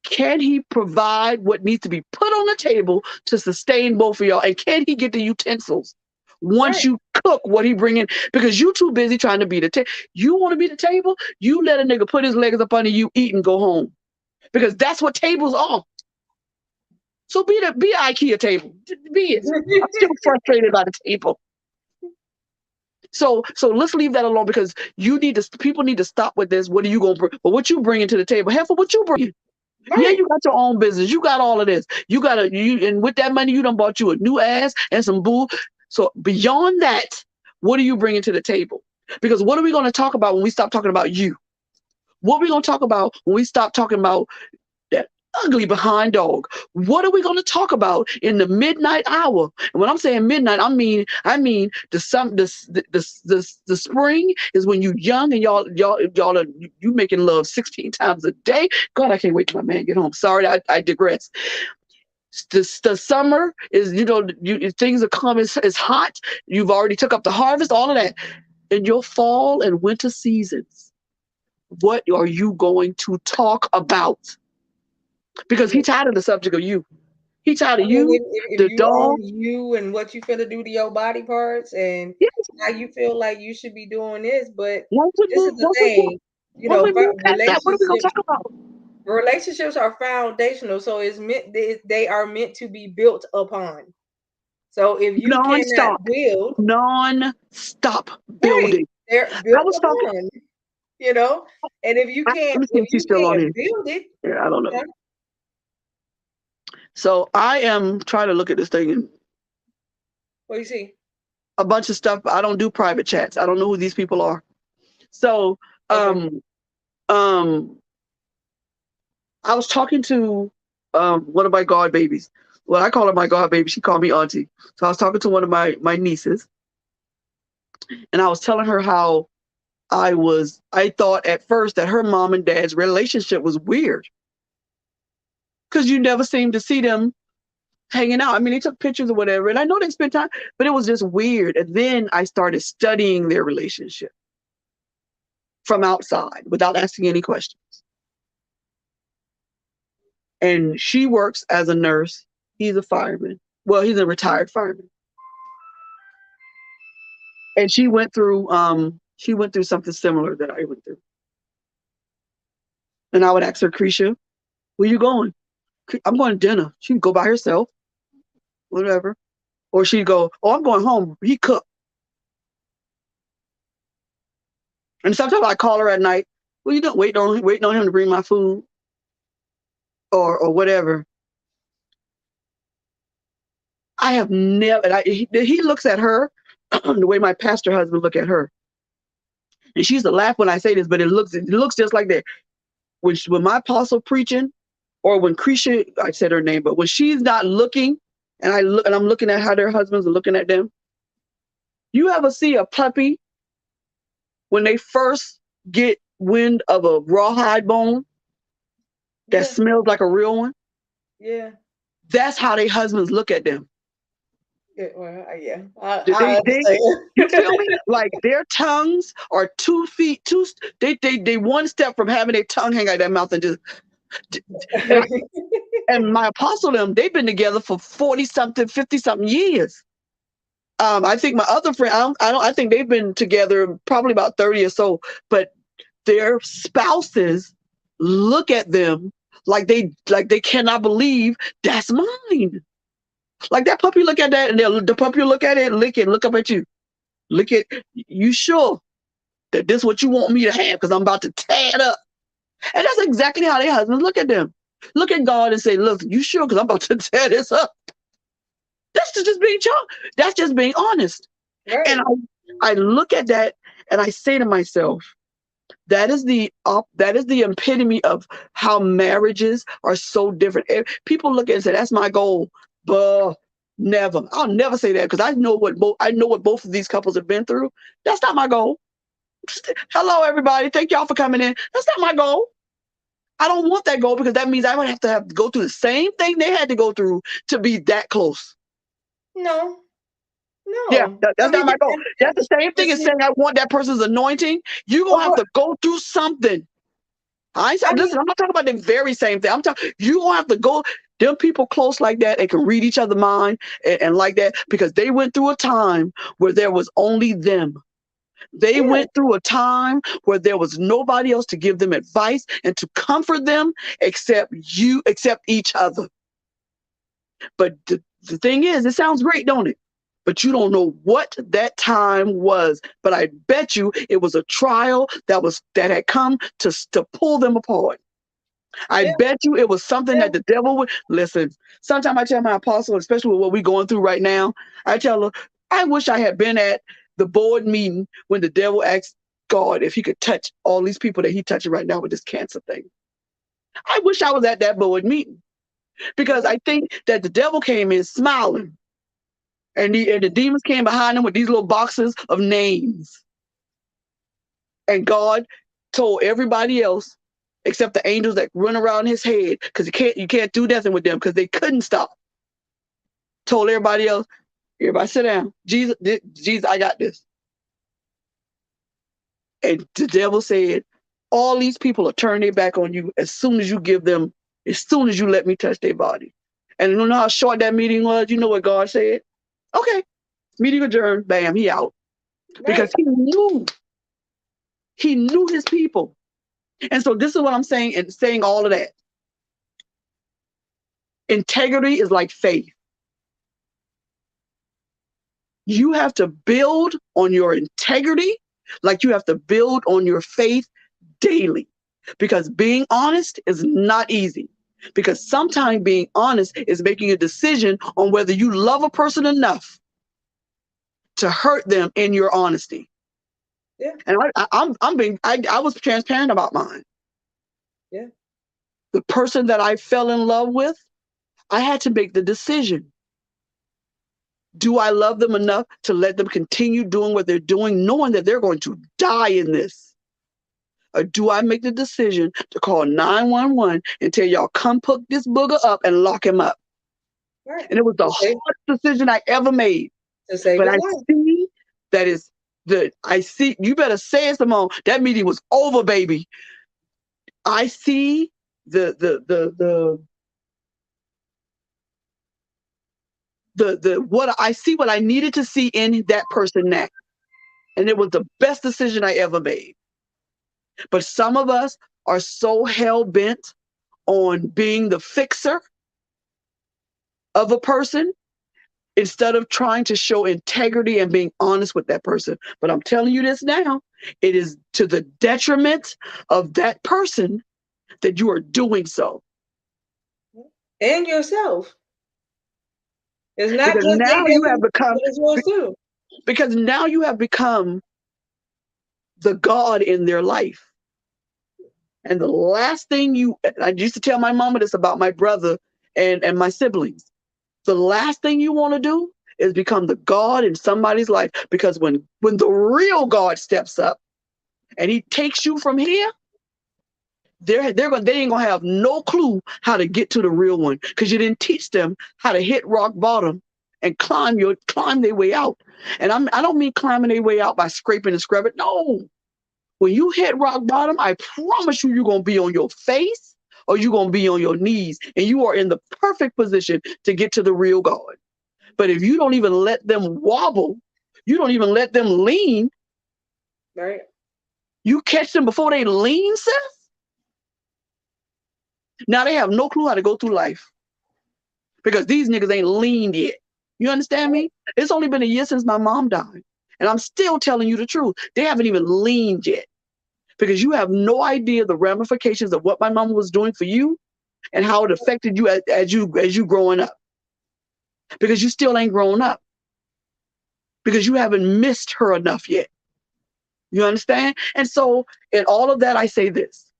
Can he provide what needs to be put on the table to sustain both of y'all? And can he get the utensils once Right. you cook what he bring in? Because you too busy trying to be the table. You want to be the table? You let a nigga put his legs up under you, eat, and go home. Because that's what tables are. So be an IKEA table. Be it. I'm still frustrated by the table. So let's leave that alone, because people need to stop with this. What are you gonna bring? But what you bringing to the table? Heifer, what you bringing? Right. Yeah, you got your own business. You got all of this. And with that money, you done bought you a new ass and some boo. So beyond that, what are you bringing to the table? Because what are we going to talk about when we stop talking about you? What are we going to talk about when we stop talking about that ugly behind dog? What are we going to talk about in the midnight hour? And when I'm saying midnight, I mean the spring is when you young and y'all are you making love 16 times a day. God, I can't wait till my man get home. Sorry, I digress. The summer is, things are coming. It's hot. You've already took up the harvest, all of that. In your fall and winter seasons, what are you going to talk about? Because he tired of the subject of you. He tired of you, if the you dog. own you and what you finna do to your body parts, and Yes. how you feel like you should be doing this. But Once we this is the thing, move past that, what are we going to talk about? relationships are foundational, so they are meant to be built upon. So if you cannot build, non-stop right, building. they're I built was talking. upon, and if you Let can't me see if she's still on here. build it, Yeah, I don't know. So I am trying to look at this thing and what do you see? a bunch of stuff. I don't do private chats. I don't know who these people are. So Okay. I was talking to one of my god babies. Well, I call her my god baby. She called me auntie. So I was talking to one of my nieces, and I was telling her how I thought at first that her mom and dad's relationship was weird, because you never seemed to see them hanging out. I mean, they took pictures or whatever, and I know they spent time, but it was just weird. And then I started studying their relationship from outside without asking any questions. And she works as a nurse. He's a fireman. Well, he's a retired fireman. And she went through something similar that I went through. And I would ask her, Krisha, where you going? I'm going to dinner. She'd go by herself, whatever. Or she'd go, oh, I'm going home. He cooked. And sometimes I call her at night. Well, you don't waiting on him to bring my food, or whatever. I have never. And he looks at her the way my pastor husband look at her, and she used to laugh when I say this, but it looks just like that. When my apostle preaching, or when Krisha, I said her name, but when she's not looking, and I'm looking at how their husbands are looking at them. You ever see a puppy when they first get wind of a rawhide bone that smells like a real one? Yeah. That's how their husbands look at them. Yeah, well, yeah. I understand. You feel me? Like their tongues are 2 feet, they one step from having their tongue hang out their mouth and just. And my apostle they've been together for 40-something, 50-something years. I think my other friend, I think they've been together probably about 30 or so, but their spouses look at them like they cannot believe that's mine. Like that puppy look at that, and the puppy will look at it, lick it, look up at you. Look at you sure that this is what you want me to have because I'm about to tear it up. And that's exactly how their husbands look at them. Look at God and say, look, you sure because I'm about to tear this up. That's just being that's just being honest. Right. And I look at that and I say to myself, that is the epitome of how marriages are so different. People look at it and say, that's my goal. But never. I'll never say that because I know what both of these couples have been through. That's not my goal. Hello, everybody. Thank y'all for coming in. That's not my goal. I don't want that goal because that means I would have to go through the same thing they had to go through to be that close. No. Yeah, that's not my goal. That's the same thing as saying I want that person's anointing. You're going to have to go through something. Listen, I'm not talking about the very same thing. I'm talking, you're going to have to go. Them people close like that and can read each other's mind and like that because they went through a time where there was only them. They went through a time where there was nobody else to give them advice and to comfort them except each other. But the thing is, it sounds great, don't it? But you don't know what that time was. But I bet you it was a trial that had come to pull them apart. I bet you it was something that the devil would listen. Sometimes I tell my apostle, especially with what we're going through right now, I tell her, I wish I had been at the board meeting when the devil asked God if he could touch all these people that he's touching right now with this cancer thing. I wish I was at that board meeting because I think that the devil came in smiling and the demons came behind him with these little boxes of names. And God told everybody else, except the angels that run around his head, because you can't do nothing with them because they couldn't stop. Told everybody else, everybody sit down. Jesus, I got this. And the devil said, all these people will turn their back on you as soon as you let me touch their body. And you know how short that meeting was? You know what God said? Okay, meeting adjourned, bam, he out. Right. Because he knew his people. And so this is what I'm saying, and saying all of that. Integrity is like faith. You have to build on your integrity like you have to build on your faith daily. Because being honest is not easy. Because sometimes being honest is making a decision on whether you love a person enough to hurt them in your honesty. Yeah. And I was transparent about mine. Yeah. The person that I fell in love with, I had to make the decision. Do I love them enough to let them continue doing what they're doing, knowing that they're going to die in this? Or do I make the decision to call 911 and tell y'all, come pick this booger up and lock him up? Right. And it was the hardest decision I ever made. But I see that is you better say it, Simone. That meeting was over, baby. I see what I needed to see in that person now. And it was the best decision I ever made. But some of us are so hell-bent on being the fixer of a person instead of trying to show integrity and being honest with that person. But I'm telling you this now, it is to the detriment of that person that you are doing so. And yourself. It's not because just now you have become too. Because now you have become the God in their life. And the last thing I used to tell my mama this about my brother and my siblings. The last thing you want to do is become the God in somebody's life. Because when the real God steps up and he takes you from here, they ain't gonna have no clue how to get to the real one because you didn't teach them how to hit rock bottom and climb their way out. And I don't mean climbing their way out by scraping and scrubbing. No. When you hit rock bottom, I promise you're going to be on your face or you're going to be on your knees, and you are in the perfect position to get to the real God. But if you don't even let them wobble, you don't even let them lean, right? You catch them before they lean, sis. Now they have no clue how to go through life because these niggas ain't leaned yet. You understand me? It's only been a year since my mom died, and I'm still telling you the truth. They haven't even leaned yet, because you have no idea the ramifications of what my mom was doing for you and how it affected you as you growing up, because you still ain't grown up, because you haven't missed her enough yet. You understand? And so in all of that, I say this: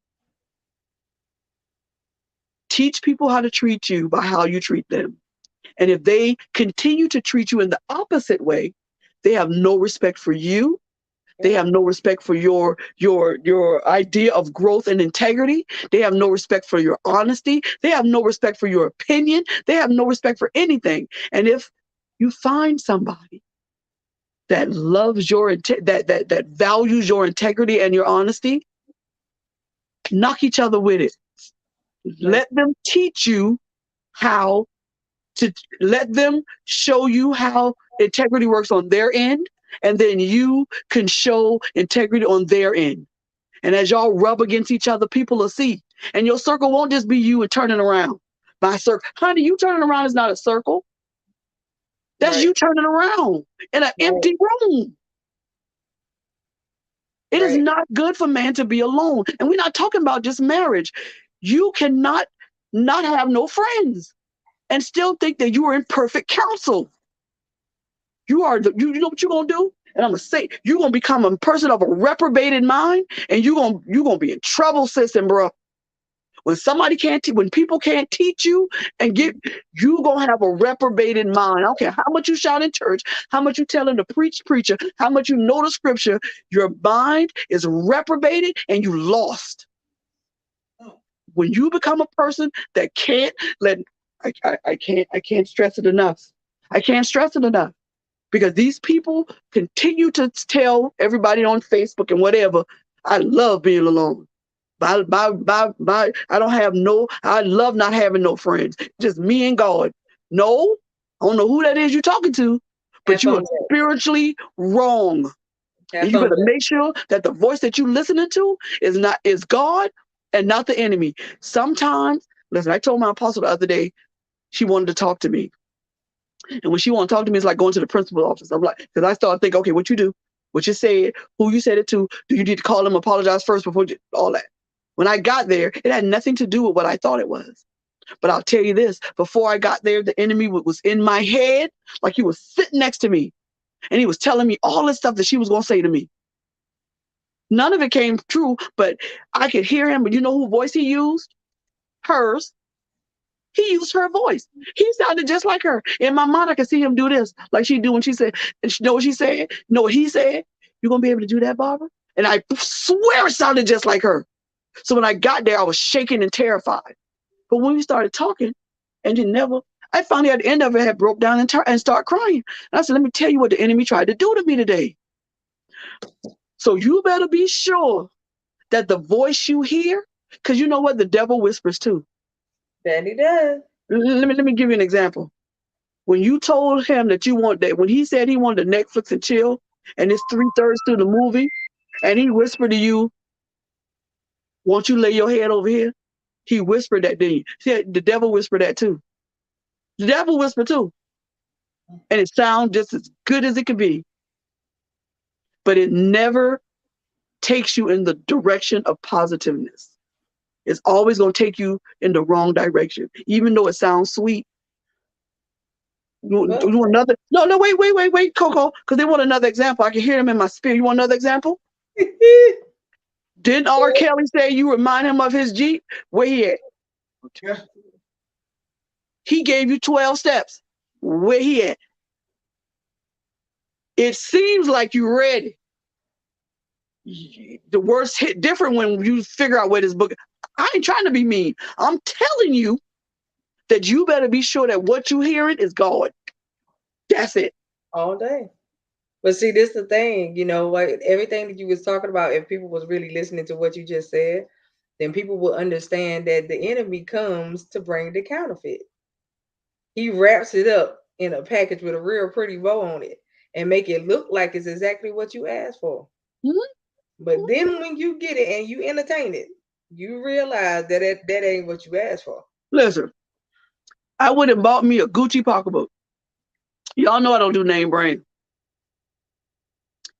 teach people how to treat you by how you treat them. And if they continue to treat you in the opposite way, they have no respect for you. They have no respect for your idea of growth and integrity. They have no respect for your honesty. They have no respect for your opinion. They have no respect for anything. And if you find somebody that loves that values your integrity and your honesty, knock each other with it. Let them teach you how to, let them show you how integrity works on their end, and then you can show integrity on their end. And as y'all rub against each other, people will see. And your circle won't just be you and turning around. My circle, honey, you turning around is not a circle. That's Right. you turning around in an empty room. It is not good for man to be alone. And we're not talking about just marriage. You cannot not have no friends and still think that you are in perfect counsel. You know what you're gonna do? And I'm gonna say, you're gonna become a person of a reprobated mind, and you're gonna be in trouble, sis and bro. When when people can't teach you and you gonna have a reprobated mind. I don't care how much you shout in church, how much you telling the preacher, how much you know the scripture, your mind is reprobated and you lost. When you become a person that can't let, I can't stress it enough. I can't stress it enough. Because these people continue to tell everybody on Facebook and whatever, I love being alone. I love not having no friends. Just me and God. No, I don't know who that is you're talking to, but you are spiritually wrong. And you better make sure that the voice that you're listening to is God and not the enemy. Sometimes, listen, I told my apostle the other day, she wanted to talk to me. And when she want to talk to me, it's like going to the principal's office. I'm like, because I start thinking, okay, what you do, what you said, who you said it to, do you need to call them, apologize first before all that? When I got there, it had nothing to do with what I thought it was. But I'll tell you this, before I got there, the enemy was in my head, like he was sitting next to me. And he was telling me all this stuff that she was going to say to me. None of it came true, but I could hear him. But you know whose voice he used? Hers. He used her voice. He sounded just like her. In my mind, I could see him do this, like she do when she said, and you know what she said? You know what he said? You gonna be able to do that, Barbara? And I swear it sounded just like her. So when I got there, I was shaking and terrified. But when we started talking, and I finally at the end of it had broke down and started crying. And I said, let me tell you what the enemy tried to do to me today. So you better be sure that the voice you hear, because you know what? The devil whispers too. That he does. Let me give you an example. When you told him that when he said he wanted to Netflix and chill, and it's 3/3 through the movie, and he whispered to you, won't you lay your head over here? He whispered that, didn't you? See, the devil whispered that too. The devil whispered too. And it sounds just as good as it could be. But it never takes you in the direction of positiveness. It's always going to take you in the wrong direction, even though it sounds sweet. You want another? No, wait, Coco, because they want another example. I can hear them in my spirit. You want another example? Didn't R. Kelly say you remind him of his Jeep? Where he at? He gave you 12 steps. Where he at? It seems like you're ready. The words hit different when you figure out where this book. I ain't trying to be mean. I'm telling you that you better be sure that what you hearing is God. That's it. All day. But see, this is the thing, everything that you was talking about, if people was really listening to what you just said, then people will understand that the enemy comes to bring the counterfeit. He wraps it up in a package with a real pretty bow on it and make it look like it's exactly what you asked for. Mm-hmm. But then when you get it and you entertain it, you realize that ain't what you asked for. Listen, I went and bought me a Gucci pocketbook. Y'all know I don't do name brand.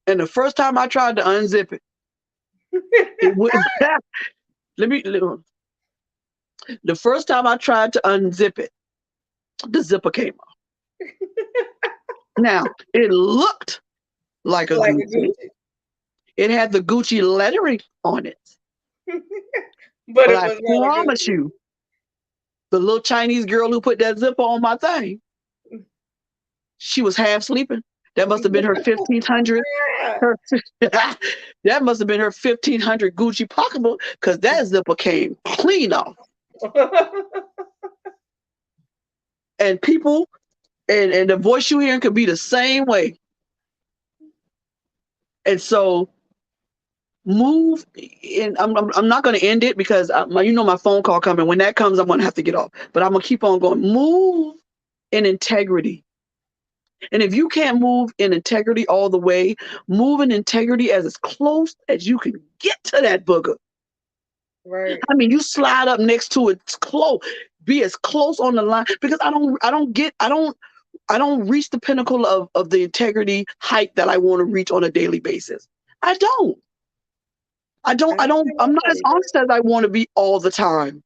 And the first time I tried to unzip it, it wouldn't. The first time I tried to unzip it, the zipper came off. Now, it looked like a Like a Gucci. Gucci. It had the Gucci lettering on it. But it I was not a promise Gucci. you, the little Chinese girl who put that zipper on my thing, she was half sleeping. That must have been her 1500. That must have been her 1500 Gucci pocketbook, because that zipper came clean off. And people, and the voice you hearing could be the same way. And so move in. I'm not going to end it because my phone call coming. When that comes, I'm going to have to get off. But I'm going to keep on going. Move in integrity. And if you can't move in integrity all the way, move in integrity as close as you can get to that booger. Right. I mean, you slide up next to it, close. Be as close on the line, because I don't reach the pinnacle of the integrity height that I want to reach on a daily basis. I'm not as honest as I want to be all the time.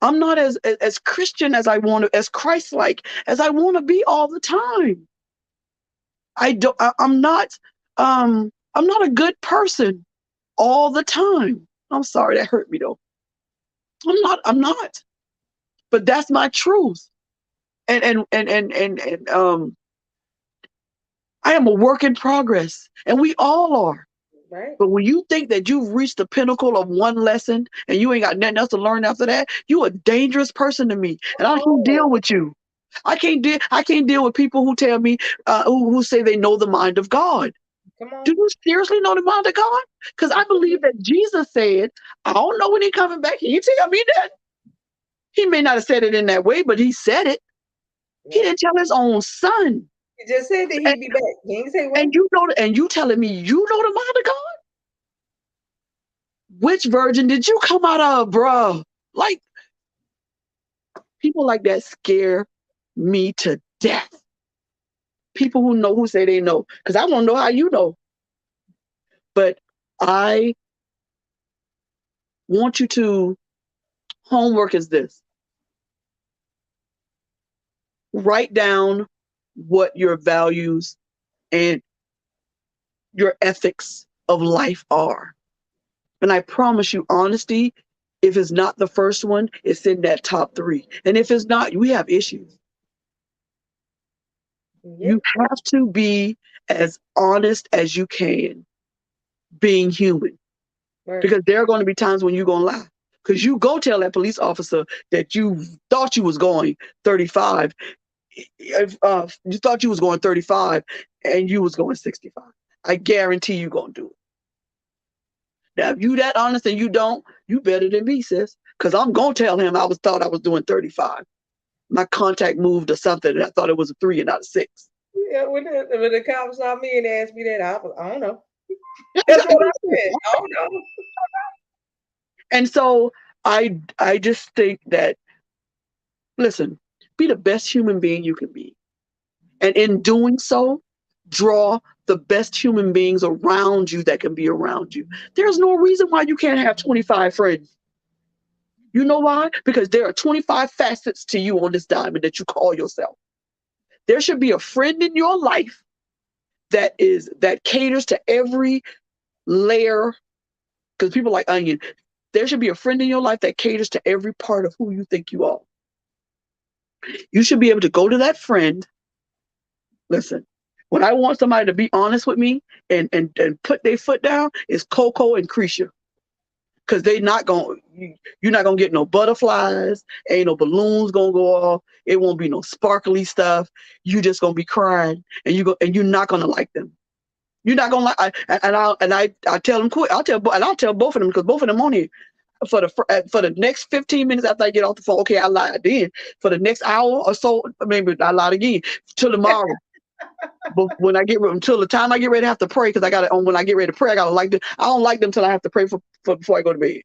I'm not as Christian as I want to, as Christ-like as I want to be all the time. I'm not a good person all the time. I'm sorry, that hurt me though. I'm not. But that's my truth. And I am a work in progress, and we all are. Right. But when you think that you've reached the pinnacle of one lesson and you ain't got nothing else to learn after that, you a dangerous person to me, and I can't deal with you. I can't deal with people who tell me who say they know the mind of God. Come on. Do you seriously know the mind of God? Because I believe that Jesus said, "I don't know when he's coming back." Can you tell me that? He may not have said it in that way, but he said it. He didn't tell his own son. He just said that he'd be back. He didn't say when. And you telling me you know the mind of God? Which virgin did you come out of, bruh? Like, people like that scare me to death. People who say they know, because I don't know how you know. But I want you to, homework is this. Write down what your values and your ethics of life are. And I promise you, honesty, if it's not the first one, it's in that top 3. And if it's not, we have issues. Yep. You have to be as honest as you can, being human. Right. Because there are going to be times when you're going to lie. Because you go tell that police officer that you thought you was going 35. You thought you was going 35 and you was going 65. I guarantee you going to do it. Now, if you that honest and you don't, you better than me, sis. Because I'm going to tell him thought I was doing 35. My contact moved or something, and I thought it was a 3 and not a 6. Yeah, when the cops saw me and asked me that, I don't know. That's what I said. I don't know. And so I just think that, listen, be the best human being you can be. And in doing so, draw the best human beings around you that can be around you. There's no reason why you can't have 25 friends. You know why? Because there are 25 facets to you on this diamond that you call yourself. There should be a friend in your life that caters to every layer, because people like onion. There should be a friend in your life that caters to every part of who you think you are. You should be able to go to that friend. Listen, when I want somebody to be honest with me and put their foot down, it's Coco and Cretia. Because you're not going to get no butterflies, ain't no balloons going to go off, it won't be no sparkly stuff. You just going to be crying, and you're not going to like them. You're not going to like, I tell them quick. I'll tell both of them, because both of them on here for the next 15 minutes after I get off the phone. Okay, I lied then. For the next hour or so, maybe I lied again till tomorrow. But when I get until the time I get ready to have to pray, because when I get ready to pray, I gotta like them. I don't like them till I have to pray for before I go to bed.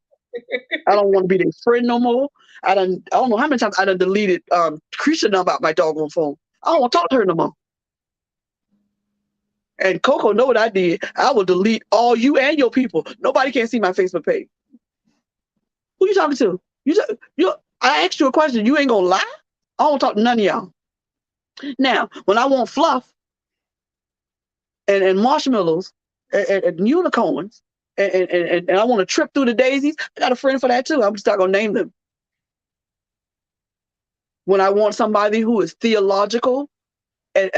I don't want to be their friend no more. I don't know how many times I done deleted Krisha number out my doggone phone. I don't want to talk to her no more. And Coco know what I did. I will delete all you and your people. Nobody can see my Facebook page. Who you talking to? I asked you a question. You ain't gonna lie? I don't talk to none of y'all. Now, when I want fluff and marshmallows and unicorns and I want to trip through the daisies, I got a friend for that too. I'm just not gonna name them. When I want somebody who is theological and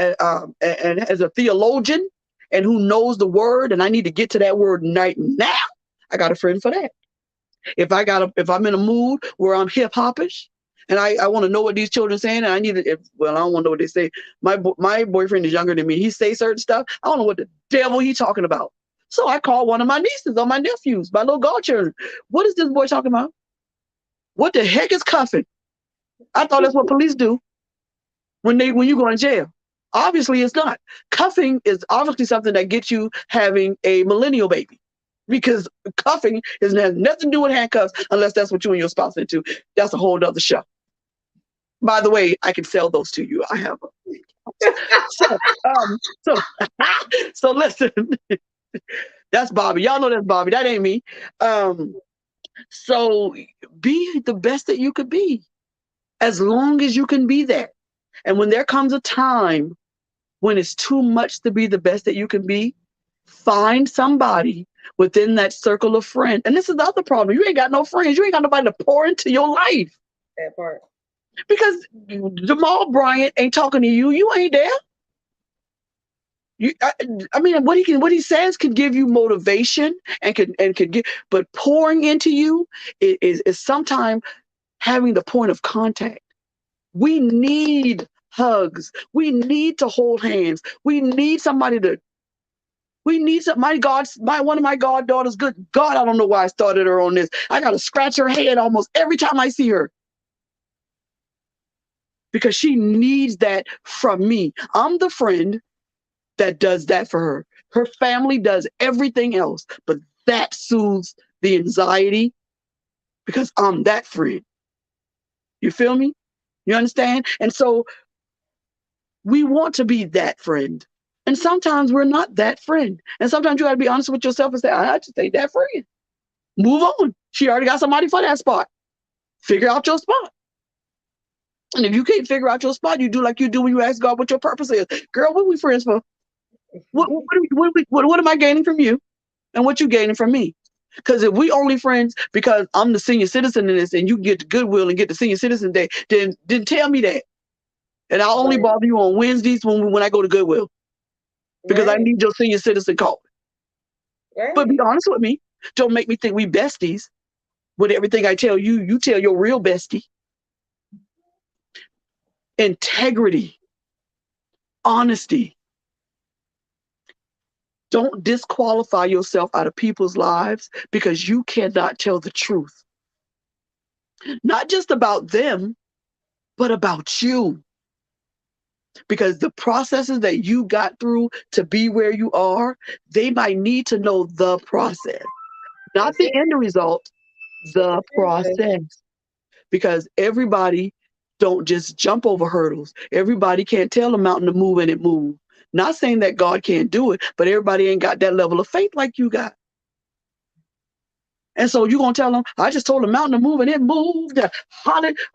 as a theologian and who knows the word, and I need to get to that word right now, I got a friend for that. If I'm in a mood where I'm hip hopish and I want to know what these children saying, and I need to, I don't want to know what they say. My boyfriend is younger than me. He say certain stuff. I don't know what the devil he talking about. So I call one of my nieces or my nephews, my little godchildren. What is this boy talking about? What the heck is cuffing? I thought that's what police do when you go in jail. Obviously, it's not. Cuffing is obviously something that gets you having a millennial baby. Because cuffing has nothing to do with handcuffs unless that's what you and your spouse into. That's a whole other show. By the way, I can sell those to you. I have so listen. That's Bobby. Y'all know that's Bobby. That ain't me. So be the best that you could be, as long as you can be that. And when there comes a time when it's too much to be the best that you can be, find somebody within that circle of friends. And this is the other problem. You ain't got no friends. You ain't got nobody to pour into your life. That part. Because Jamal Bryant ain't talking to you. You ain't there. I mean, what he says can give you motivation and could give, but pouring into you is sometimes having the point of contact. We need hugs. We need to hold hands. We need somebody to. We need some. One of my goddaughters. Good God, I don't know why I started her on this. I gotta scratch her head almost every time I see her because she needs that from me. I'm the friend that does that for her. Her family does everything else, but that soothes the anxiety because I'm that friend. You feel me? You understand? And so we want to be that friend. And sometimes we're not that friend. And sometimes you got to be honest with yourself and say, I just ain't that friend. Move on. She already got somebody for that spot. Figure out your spot. And if you can't figure out your spot, you do like you do when you ask God what your purpose is. Girl, what are we friends for? What am I gaining from you? And what you gaining from me? Because if we only friends because I'm the senior citizen in this and you get the Goodwill and get the senior citizen day, then tell me that. And I'll only bother you on Wednesdays when I go to Goodwill. Because I need your senior citizen card. Right. But be honest with me. Don't make me think we besties. With everything I tell you, you tell your real bestie. Integrity. Honesty. Don't disqualify yourself out of people's lives because you cannot tell the truth. Not just about them, but about you. Because the processes that you got through to be where you are, they might need to know the process. Not the end result, the process. Because everybody don't just jump over hurdles. Everybody can't tell a mountain to move and it moves. Not saying that God can't do it, but everybody ain't got that level of faith like you got. And so you're going to tell them, I just told the mountain to move and it moved.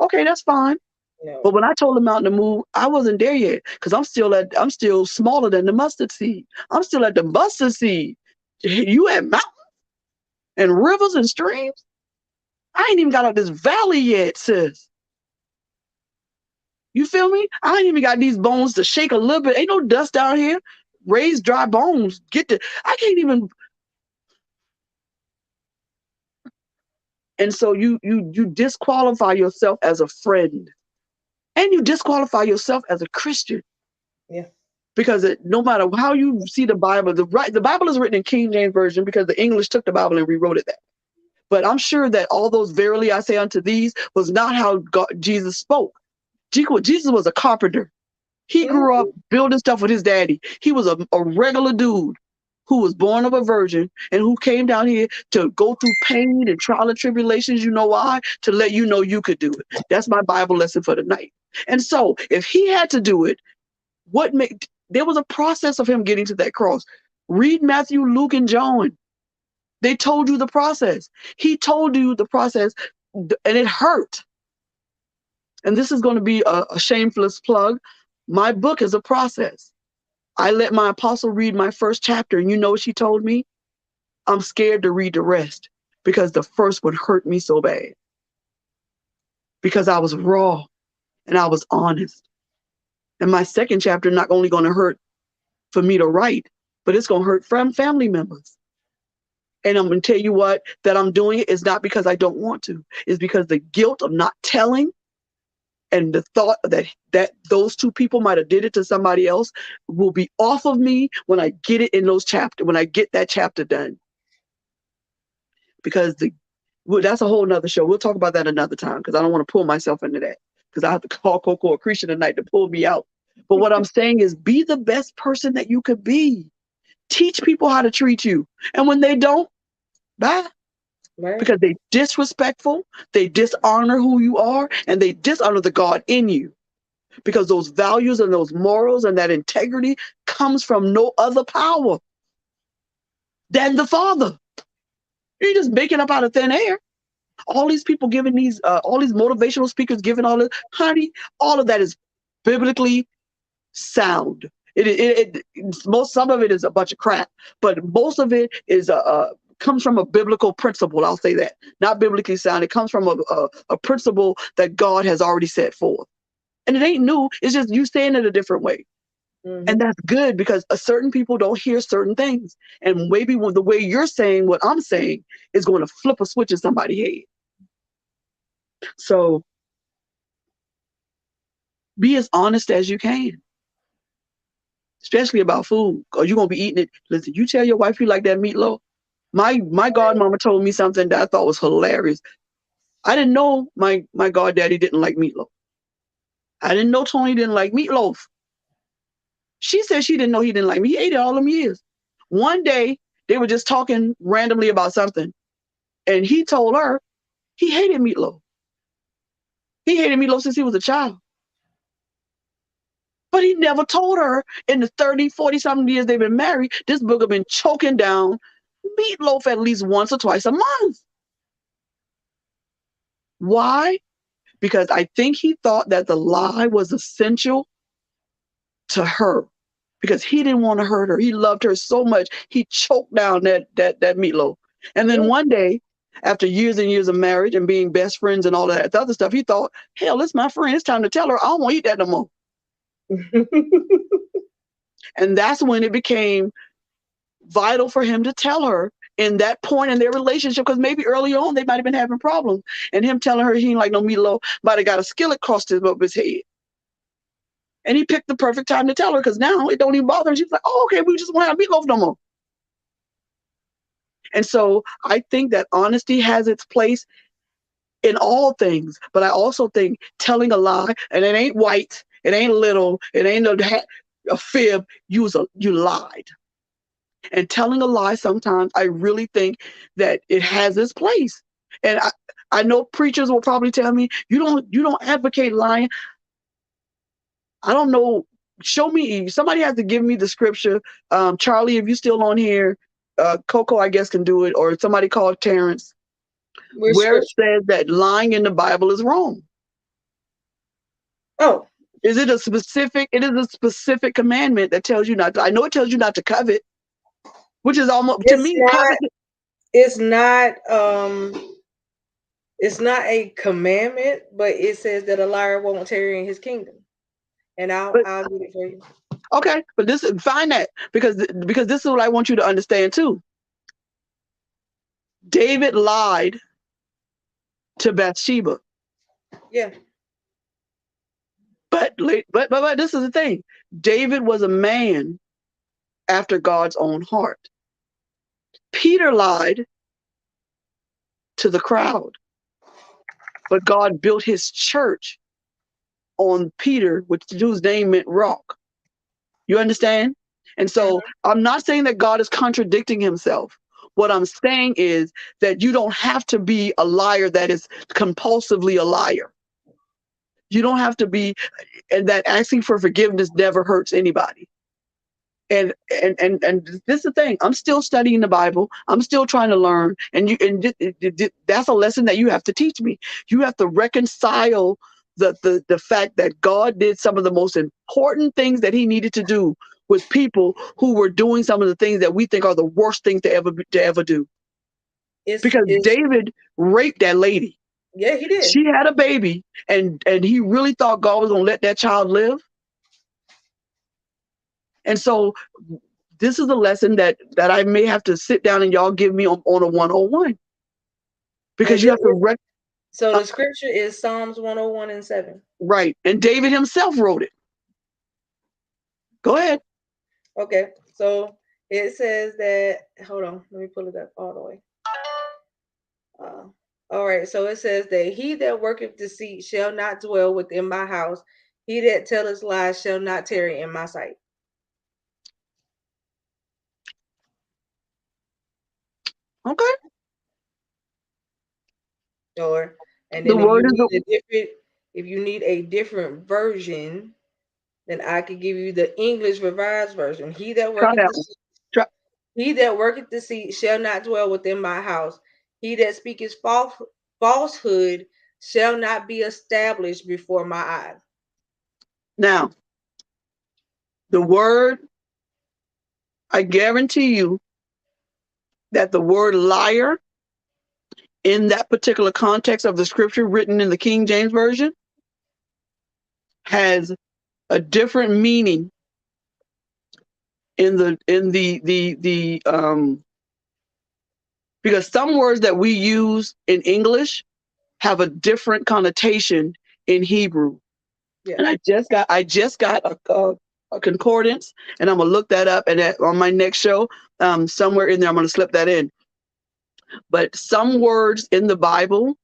Okay, that's fine. No. But when I told the mountain to move, I wasn't there yet because I'm still smaller than the mustard seed. I'm still at the mustard seed. You at mountains and rivers and streams. I ain't even got out this valley yet, sis. You feel me? I ain't even got these bones to shake a little bit. Ain't no dust down here. Raise dry bones. I can't even. And so you disqualify yourself as a friend. And you disqualify yourself as a Christian. Yeah. Because no matter how you see the Bible, the Bible is written in King James Version because the English took the Bible and rewrote it that. But I'm sure that all those verily I say unto these was not how Jesus spoke. Jesus was a carpenter. He grew up building stuff with his daddy. He was a regular dude. who was born of a virgin and who came down here to go through pain and trial and tribulations. You know why? To let you know you could do it. That's my Bible lesson for the night. And so if he had to do it, there was a process of him getting to that cross. Read Matthew, Luke, and John. They told you the process. He told you the process, and it hurt. And this is going to be a shameless plug. My book is a process. I let my apostle read my first chapter, and you know what she told me? I'm scared to read the rest because the first one hurt me so bad. Because I was raw and I was honest. And my second chapter not only going to hurt for me to write, but it's going to hurt from family members. And I'm going to tell you what, that I'm doing it is not because I don't want to. It's because the guilt of not telling and the thought that those two people might have did it to somebody else will be off of me when I get it in those chapters, when I get that chapter done. Because that's a whole nother show. We'll talk about that another time because I don't want to pull myself into that because I have to call Coco Accretion tonight to pull me out. But what I'm saying is be the best person that you could be. Teach people how to treat you. And when they don't, bye. Right. Because they disrespectful, they dishonor who you are, and they dishonor the God in you. Because those values and those morals and that integrity comes from no other power than the Father. You're just making up out of thin air. All these people giving all these motivational speakers giving all this, honey, all of that is biblically sound. Some of it is a bunch of crap, but most of it is comes from a biblical principle. I'll say that. Not biblically sound. It comes from a principle that God has already set forth. And it ain't new. It's just you saying it a different way. Mm-hmm. And that's good because certain people don't hear certain things. And maybe the way you're saying what I'm saying is going to flip a switch in somebody's head. So be as honest as you can. Especially about food. Or you're going to be eating it. Listen, you tell your wife you like that meatloaf. My godmama told me something that I thought was hilarious. I didn't know my goddaddy didn't like meatloaf. I didn't know Tony didn't like meatloaf. She said she didn't know he didn't like me. He ate it all them years. One day, they were just talking randomly about something. And he told her he hated meatloaf. He hated meatloaf since he was a child. But he never told her in the 30, 40-something years they've been married, this booger been choking down meatloaf at least once or twice a month. Why? Because I think he thought that the lie was essential to her. Because he didn't want to hurt her. He loved her so much. He choked down that meatloaf. And then one day, after years and years of marriage and being best friends and all of that other stuff, he thought, hell, it's my friend. It's time to tell her I don't want to eat that no more. And that's when it became vital for him to tell her in that point in their relationship, because maybe early on they might have been having problems. And him telling her he didn't like no meatloaf might have got a skillet crossed above his head. And he picked the perfect time to tell her because now it don't even bother her. She's like, oh, okay, we just won't have meatloaf no more. And so I think that honesty has its place in all things. But I also think telling a lie, and it ain't white, it ain't little, it ain't a fib, you lied. And telling a lie sometimes, I really think that it has its place. And I know preachers will probably tell me, you don't advocate lying. I don't know. Show me. Somebody has to give me the scripture. Charlie, if you're still on here, Coco, I guess, can do it. Or somebody called Terrence. Where it says that lying in the Bible is wrong. Oh. Is it a specific? It is a specific commandment that tells you not to. I know it tells you not to covet, which is almost, to me, covet. It's not a commandment, but it says that a liar won't tarry in his kingdom. And I'll get it for you. Okay, but find that because this is what I want you to understand too. David lied to Bathsheba. Yeah. But this is the thing. David was a man after God's own heart. Peter lied to the crowd, but God built his church on Peter, whose name meant rock. You understand? And so I'm not saying that God is contradicting himself. What I'm saying is that you don't have to be a liar that is compulsively a liar. You don't have to be, and that asking for forgiveness never hurts anybody. And this is the thing. I'm still studying the Bible. I'm still trying to learn. And that's a lesson that you have to teach me. You have to reconcile the fact that God did some of the most important things that he needed to do with people who were doing some of the things that we think are the worst things to ever do. Because David raped that lady. Yeah, he did. She had a baby, and he really thought God was going to let that child live. And so this is a lesson that I may have to sit down and y'all give me on a 101. Because you have to so the scripture is Psalms 101:7. Right. And David himself wrote it. Go ahead. Okay. So it says that, hold on, let me pull it up all the way. All right. So it says that he that worketh deceit shall not dwell within my house. He that telleth lies shall not tarry in my sight. Okay. Or and then if you need a different version, then I could give you the English Revised Version. He that worketh deceit shall not dwell within my house. He that speaketh falsehood shall not be established before my eyes. Now, the word, I guarantee you that the word liar in that particular context of the scripture written in the King James Version has a different meaning because some words that we use in English have a different connotation in Hebrew. Yeah. And I just got a concordance, and I'm gonna look that up, and on my next show, somewhere in there, I'm gonna slip that in. But some words in the Bible.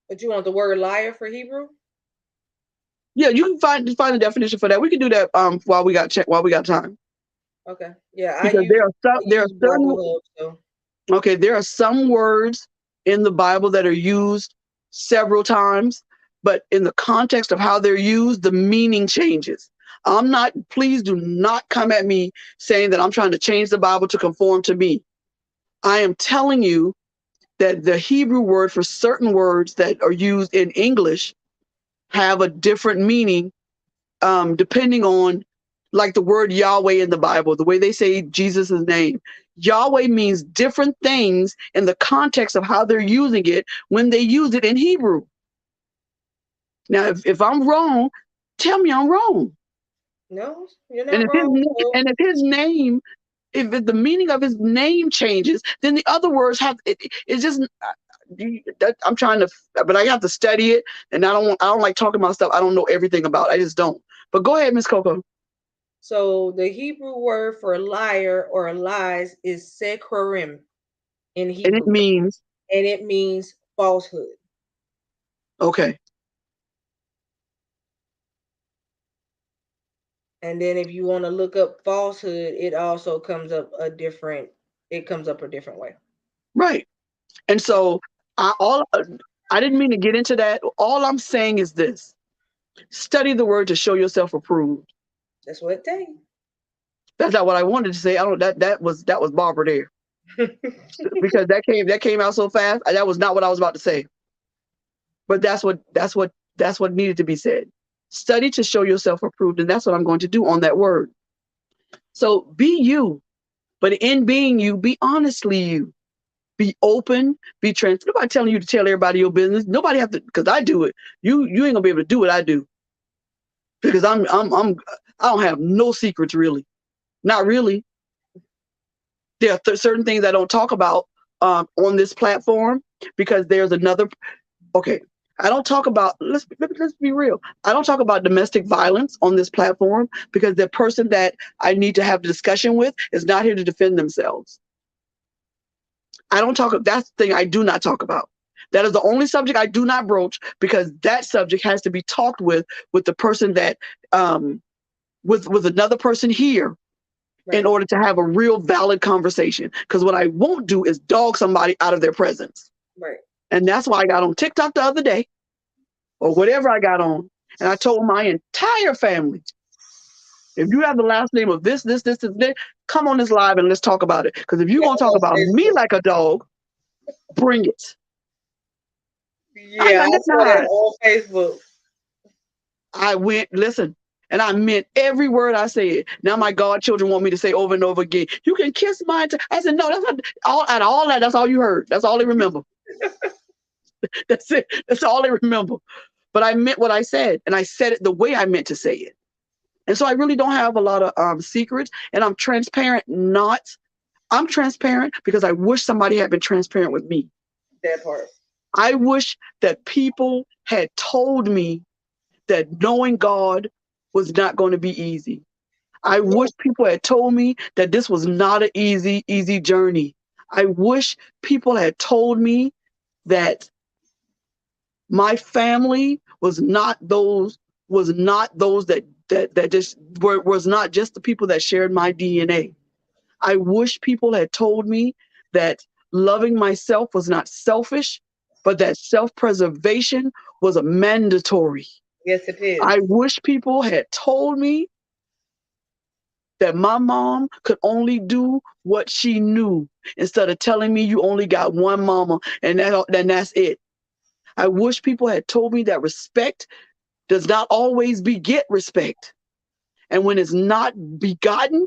But you want the word liar for Hebrew? Yeah, you can find the definition for that. We can do that while we got time. Okay. Yeah, because there are some words in the Bible that are used several times, but in the context of how they're used, the meaning changes. Please do not come at me saying that I'm trying to change the Bible to conform to me. I am telling you that the Hebrew word for certain words that are used in English have a different meaning depending on, like the word Yahweh in the Bible, the way they say Jesus' name. Yahweh means different things in the context of how they're using it when they use it in Hebrew. Now, if I'm wrong, tell me I'm wrong. No, you're not wrong. And if his name, if the meaning of his name changes, then the other words have it's just. I'm trying to, but I have to study it, and I don't like talking about stuff I don't know everything about. I just don't. But go ahead, Miss Coco. So the Hebrew word for liar or lies is sekharim in Hebrew. And it means falsehood. Okay. And then if you want to look up falsehood, it also comes up a different way. Right. And so I didn't mean to get into that. All I'm saying is this: study the word to show yourself approved. That's what it takes. That's not what I wanted to say. That was Barbara there. Because that came out so fast. That was not what I was about to say. But that's what needed to be said. Study to show yourself approved, and that's what I'm going to do on that word. So be you, but in being you, be honestly you. Be open, be transparent. Nobody telling you to tell everybody your business. Nobody have to, because I do it. You ain't gonna be able to do what I do. Because I don't have no secrets really. Not really. There are certain things I don't talk about on this platform because there's another. Okay, I don't talk about. Let's be real. I don't talk about domestic violence on this platform because the person that I need to have a discussion with is not here to defend themselves. That's the thing I do not talk about. That is the only subject I do not broach because that subject has to be talked with the person that with another person here in order to have a real valid conversation. Because what I won't do is dog somebody out of their presence. Right. And that's why I got on TikTok the other day, or whatever I got on. And I told my entire family, if you have the last name of this, come on this live and let's talk about it. Because if you're going to talk about me like a dog, bring it. Yeah, I saw that on Facebook. I went, listen, and I meant every word I said. Now my godchildren want me to say over and over again, you can kiss my I said, no, that's not all that. That's all you heard. That's all they remember. That's it. That's all they remember. But I meant what I said, and I said it the way I meant to say it. And so I really don't have a lot of secrets, and I'm transparent. I'm transparent because I wish somebody had been transparent with me. That part. I wish that people had told me that knowing God was not going to be easy. I wish people had told me that this was not an easy journey. I wish people had told me that my family was not just the people that shared my DNA. I wish people had told me that loving myself was not selfish, but that self-preservation was a mandatory. Yes, it is. I wish people had told me that my mom could only do what she knew instead of telling me you only got one mama and that's it. I wish people had told me that respect does not always beget respect. And when it's not begotten,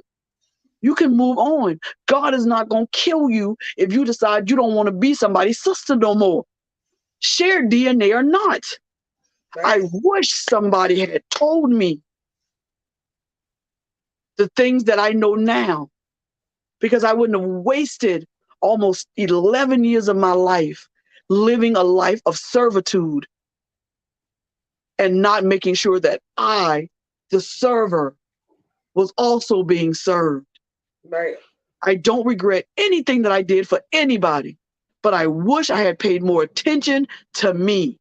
you can move on. God is not going to kill you if you decide you don't want to be somebody's sister no more. Share DNA or not. Right. I wish somebody had told me the things that I know now, because I wouldn't have wasted almost 11 years of my life living a life of servitude and not making sure that I, the server, was also being served. Right. I don't regret anything that I did for anybody, but I wish I had paid more attention to me.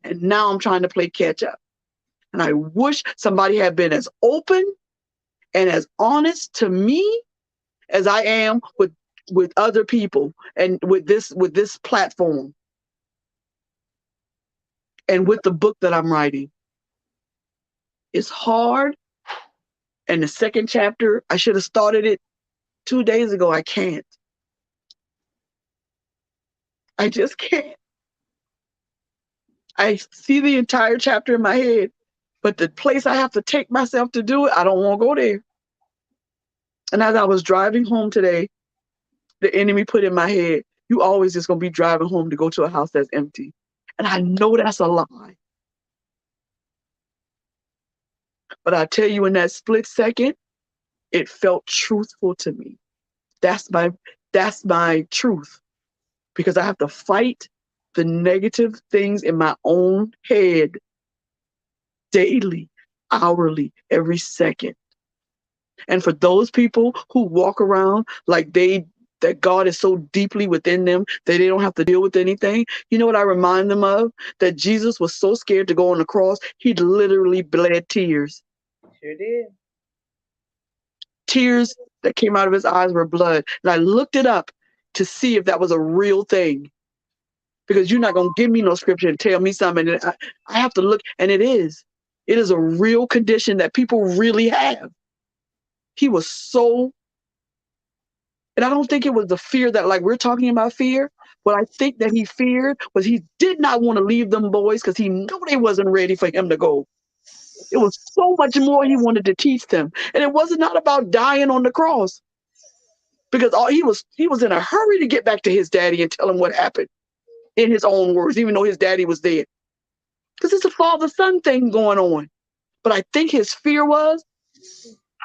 And now I'm trying to play catch up. And I wish somebody had been as open and as honest to me as I am with other people and with this platform and with the book that I'm writing. It's hard. And the second chapter, I should have started it 2 days ago. I can't. I just can't. I see the entire chapter in my head, but the place I have to take myself to do it, I don't want to go there. And as I was driving home today, the enemy put in my head, you always just going to be driving home to go to a house that's empty. And I know that's a lie. But I tell you, in that split second, it felt truthful to me. That's my truth. Because I have to fight the negative things in my own head daily, hourly, every second. And for those people who walk around like that God is so deeply within them that they don't have to deal with anything, you know what I remind them of? That Jesus was so scared to go on the cross, he literally bled tears. Sure did. Tears that came out of his eyes were blood. And I looked it up to see if that was a real thing. Because you're not going to give me no scripture and tell me something. And I have to look, and it is. It is a real condition that people really have. He was so, and I don't think it was the fear that, like, we're talking about fear. What I think that he feared was he did not want to leave them boys because he knew they wasn't ready for him to go. It was so much more he wanted to teach them. And it wasn't not about dying on the cross. Because he was in a hurry to get back to his daddy and tell him what happened. In his own words, even though his daddy was dead. Because it's a father-son thing going on. But I think his fear was,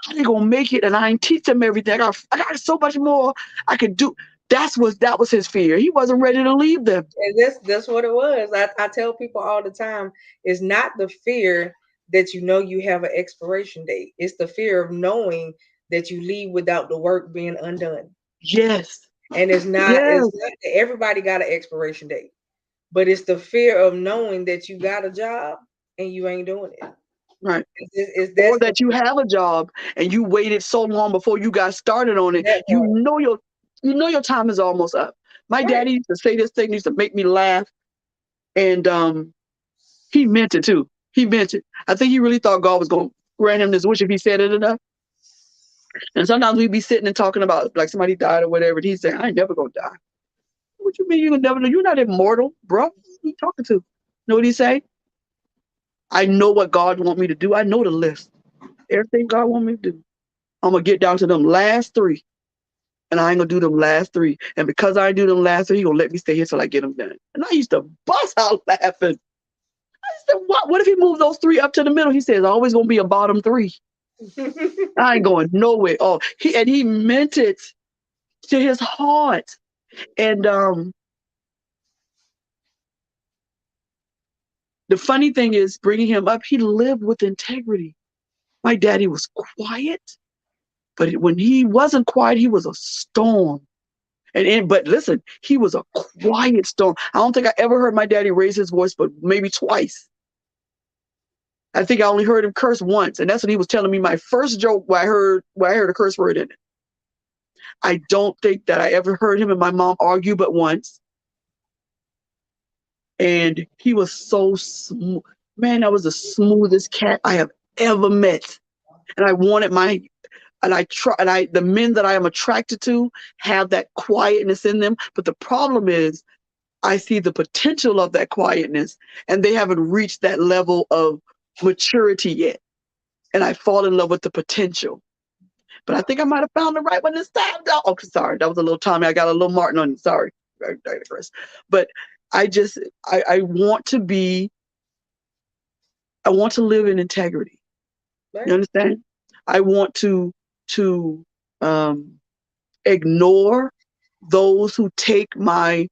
how they gonna make it and I ain't teach them everything. I got so much more I could do. That was his fear. He wasn't ready to leave them. And that's what it was. I tell people all the time, it's not the fear that you know you have an expiration date. It's the fear of knowing that you leave without the work being undone. Yes. And it's not that everybody got an expiration date, but it's the fear of knowing that you got a job and you ain't doing it. Right. It's Or that's that you have a job and you waited so long before you got started on it. that You part. know your time is almost up. My Right. daddy used to say this thing, used to make me laugh, and he meant it too. He meant it. I think he really thought God was going to grant him this wish if he said it enough. And sometimes we'd be sitting and talking about like somebody died or whatever, and he'd say, "I ain't never gonna die." What you mean you gonna never know? You're not immortal, bro. Who you talking to? Know what he say? I know what God want me to do. I know the list. Everything God want me to do. I'm gonna get down to them last three. And I ain't gonna do them last three. And because I ain't do them last three, he gonna let me stay here till I get them done. And I used to bust out laughing. I said, what if he moved those three up to the middle? He says, always gonna be a bottom three. I ain't going nowhere. Oh, he meant it to his heart. And the funny thing is, bringing him up, he lived with integrity. My daddy was quiet, but when he wasn't quiet, he was a storm. But listen, he was a quiet storm. I don't think I ever heard my daddy raise his voice, but maybe twice. I think I only heard him curse once, and that's when he was telling me my first joke where I heard a curse word in it. I don't think that I ever heard him and my mom argue but once. And he was so smooth. Man, that was the smoothest cat I have ever met. And I wanted the men that I am attracted to have that quietness in them. But the problem is I see the potential of that quietness and they haven't reached that level of maturity yet. And I fall in love with the potential. But I think I might have found the right one this time. Oh, sorry. That was a little Tommy. I got a little Martin on it. Sorry. I digress. But I want to live in integrity. Right. You understand? I want to ignore those who take my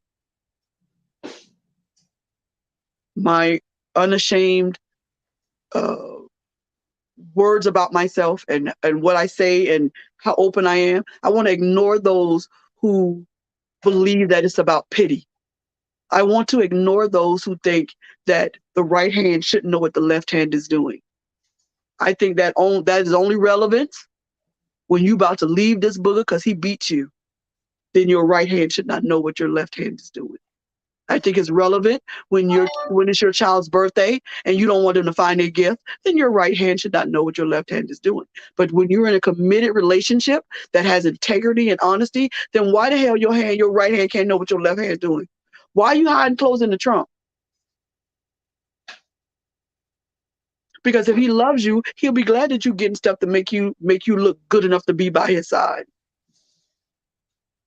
unashamed words about myself and what I say and how open I am. I want to ignore those who believe that it's about pity. I want to ignore those who think that the right hand shouldn't know what the left hand is doing. I think that is only relevant when you about to leave this booger because he beat you. Then your right hand should not know what your left hand is doing. I think it's relevant when it's your child's birthday and you don't want them to find their gift, then your right hand should not know what your left hand is doing. But when you're in a committed relationship that has integrity and honesty, then why the hell your right hand can't know what your left hand is doing? Why are you hiding clothes in the trunk? Because if he loves you, he'll be glad that you're getting stuff to make you look good enough to be by his side.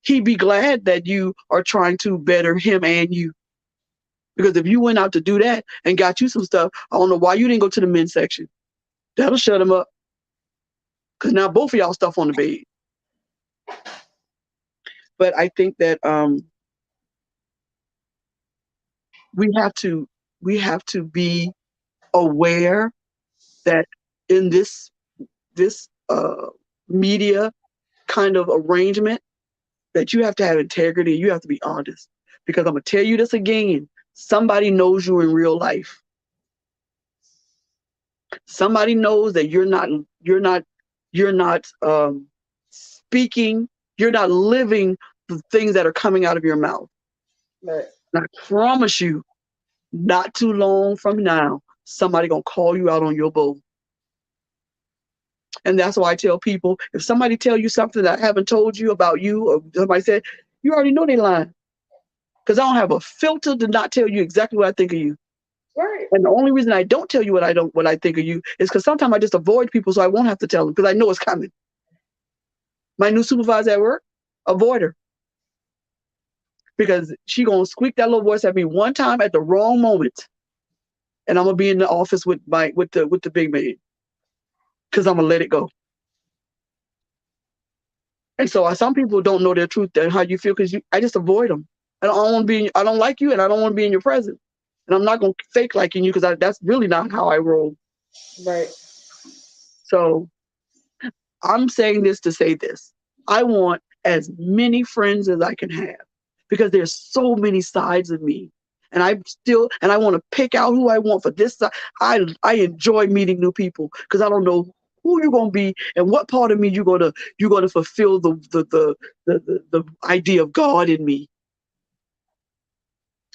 He'd be glad that you are trying to better him and you. Because if you went out to do that and got you some stuff, I don't know why you didn't go to the men's section. That'll shut him up. Because now both of y'all stuff on the bed. But I think that we have to be aware that in this media kind of arrangement, that you have to have integrity. You have to be honest. Because I'm gonna tell you this again. Somebody knows you in real life. Somebody knows that you're not speaking, you're not living the things that are coming out of your mouth. Right. And I promise you, not too long from now, somebody gonna call you out on your bull. And that's why I tell people, if somebody tell you something that I haven't told you about you, or somebody said, you already know they lying. Because I don't have a filter to not tell you exactly what I think of you. Right. And the only reason I don't tell you what I think of you is because sometimes I just avoid people so I won't have to tell them because I know it's coming. My new supervisor at work, avoid her. Because she gonna squeak that little voice at me one time at the wrong moment. And I'm gonna be in the office with the big man. Because I'm gonna let it go. And so some people don't know their truth and how you feel because I just avoid them. I don't like you and I don't want to be in your presence. And I'm not gonna fake liking you because that's really not how I roll. Right. So I'm saying this to say this. I want as many friends as I can have because there's so many sides of me. And I want to pick out who I want for this side. I enjoy meeting new people because I don't know who you're gonna be and what part of me you're gonna fulfill the idea of God in me.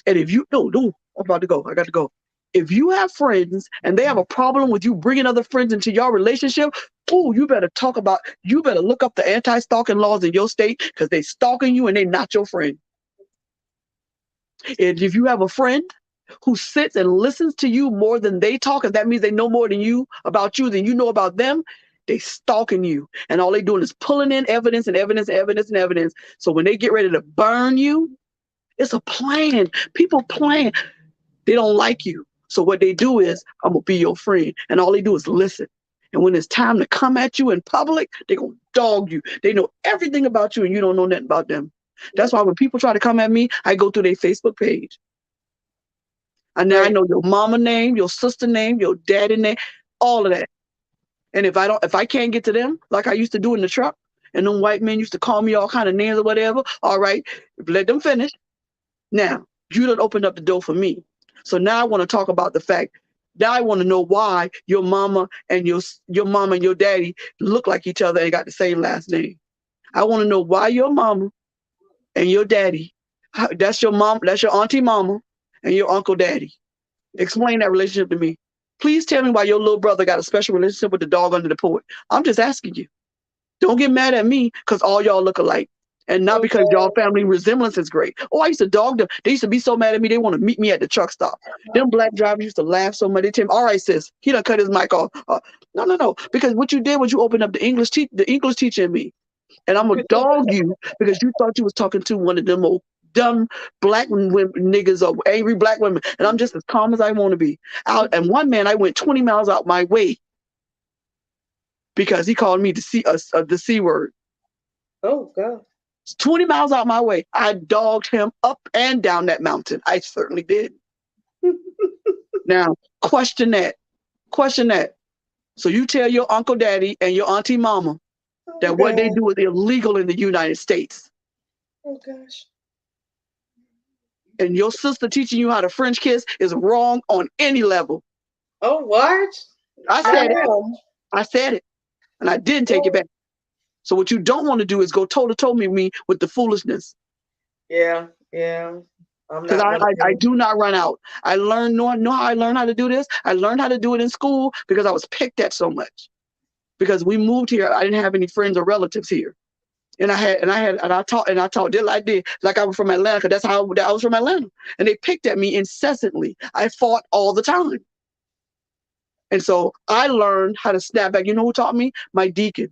And if you no, I'm about to go. I got to go. If you have friends and they have a problem with you bringing other friends into your relationship, you better look up the anti-stalking laws in your state because they stalking you and they not your friend. And if you have a friend who sits and listens to you more than they talk, and that means they know more than you about you than you know about them, they stalking you. And all they doing is pulling in evidence and evidence and evidence and evidence. So when they get ready to burn you, it's a plan. People plan. They don't like you. So what they do is, I'm going to be your friend. And all they do is listen. And when it's time to come at you in public, they're going to dog you. They know everything about you and you don't know nothing about them. That's why when people try to come at me, I go through their Facebook page. And now I know your mama name, your sister name, your daddy name, all of that. And if I can't get to them, like I used to do in the truck, and them white men used to call me all kind of names or whatever, all right, let them finish. Now, you done opened up the door for me. So now I want to talk about the fact that I want to know why your mama and your mama and your daddy look like each other and got the same last name. I want to know why your mama and your daddy, that's your mom, that's your auntie mama and your uncle daddy. Explain that relationship to me. Please tell me why your little brother got a special relationship with the dog under the porch. I'm just asking you. Don't get mad at me because all y'all look alike. And not because y'all family resemblance is great. Oh, I used to dog them. They used to be so mad at me. They want to meet me at the truck stop. Them black drivers used to laugh so much. They tell me, all right, sis, he done cut his mic off. No. Because what you did was you opened up the English teacher in me. And I'm going to dog you because you thought you was talking to one of them old dumb black women, niggas or angry black women. And I'm just as calm as I want to be. And one man, I went 20 miles out my way because he called me the C word. Oh, God. 20 miles out my way. I dogged him up and down that mountain. I certainly did. Now, question that. So you tell your uncle daddy and your auntie mama that what they do is illegal in the United States. Oh, gosh. And your sister teaching you how to French kiss is wrong on any level. Oh, what? I said it. And I didn't take it back. So what you don't want to do is go toe-to-toe me with the foolishness. Yeah. Because I do not run out. I learned how I learned how to do this. I learned how to do it in school because I was picked at so much. Because we moved here, I didn't have any friends or relatives here. And I taught just like I did, like I was from Atlanta, because I was from Atlanta. And they picked at me incessantly. I fought all the time. And so I learned how to snap back. You know who taught me? My deacon.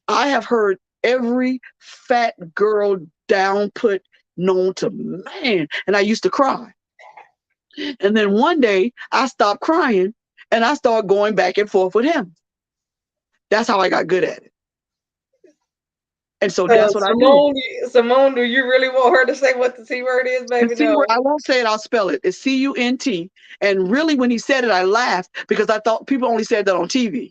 I have heard every fat girl down put known to man. And I used to cry. And then one day I stopped crying and I started going back and forth with him. That's how I got good at it. And so that's what I do. Simone, do you really want her to say what the C word is, baby? No. I won't say it. I'll spell it. It's C-U-N-T. And really, when he said it, I laughed because I thought people only said that on TV.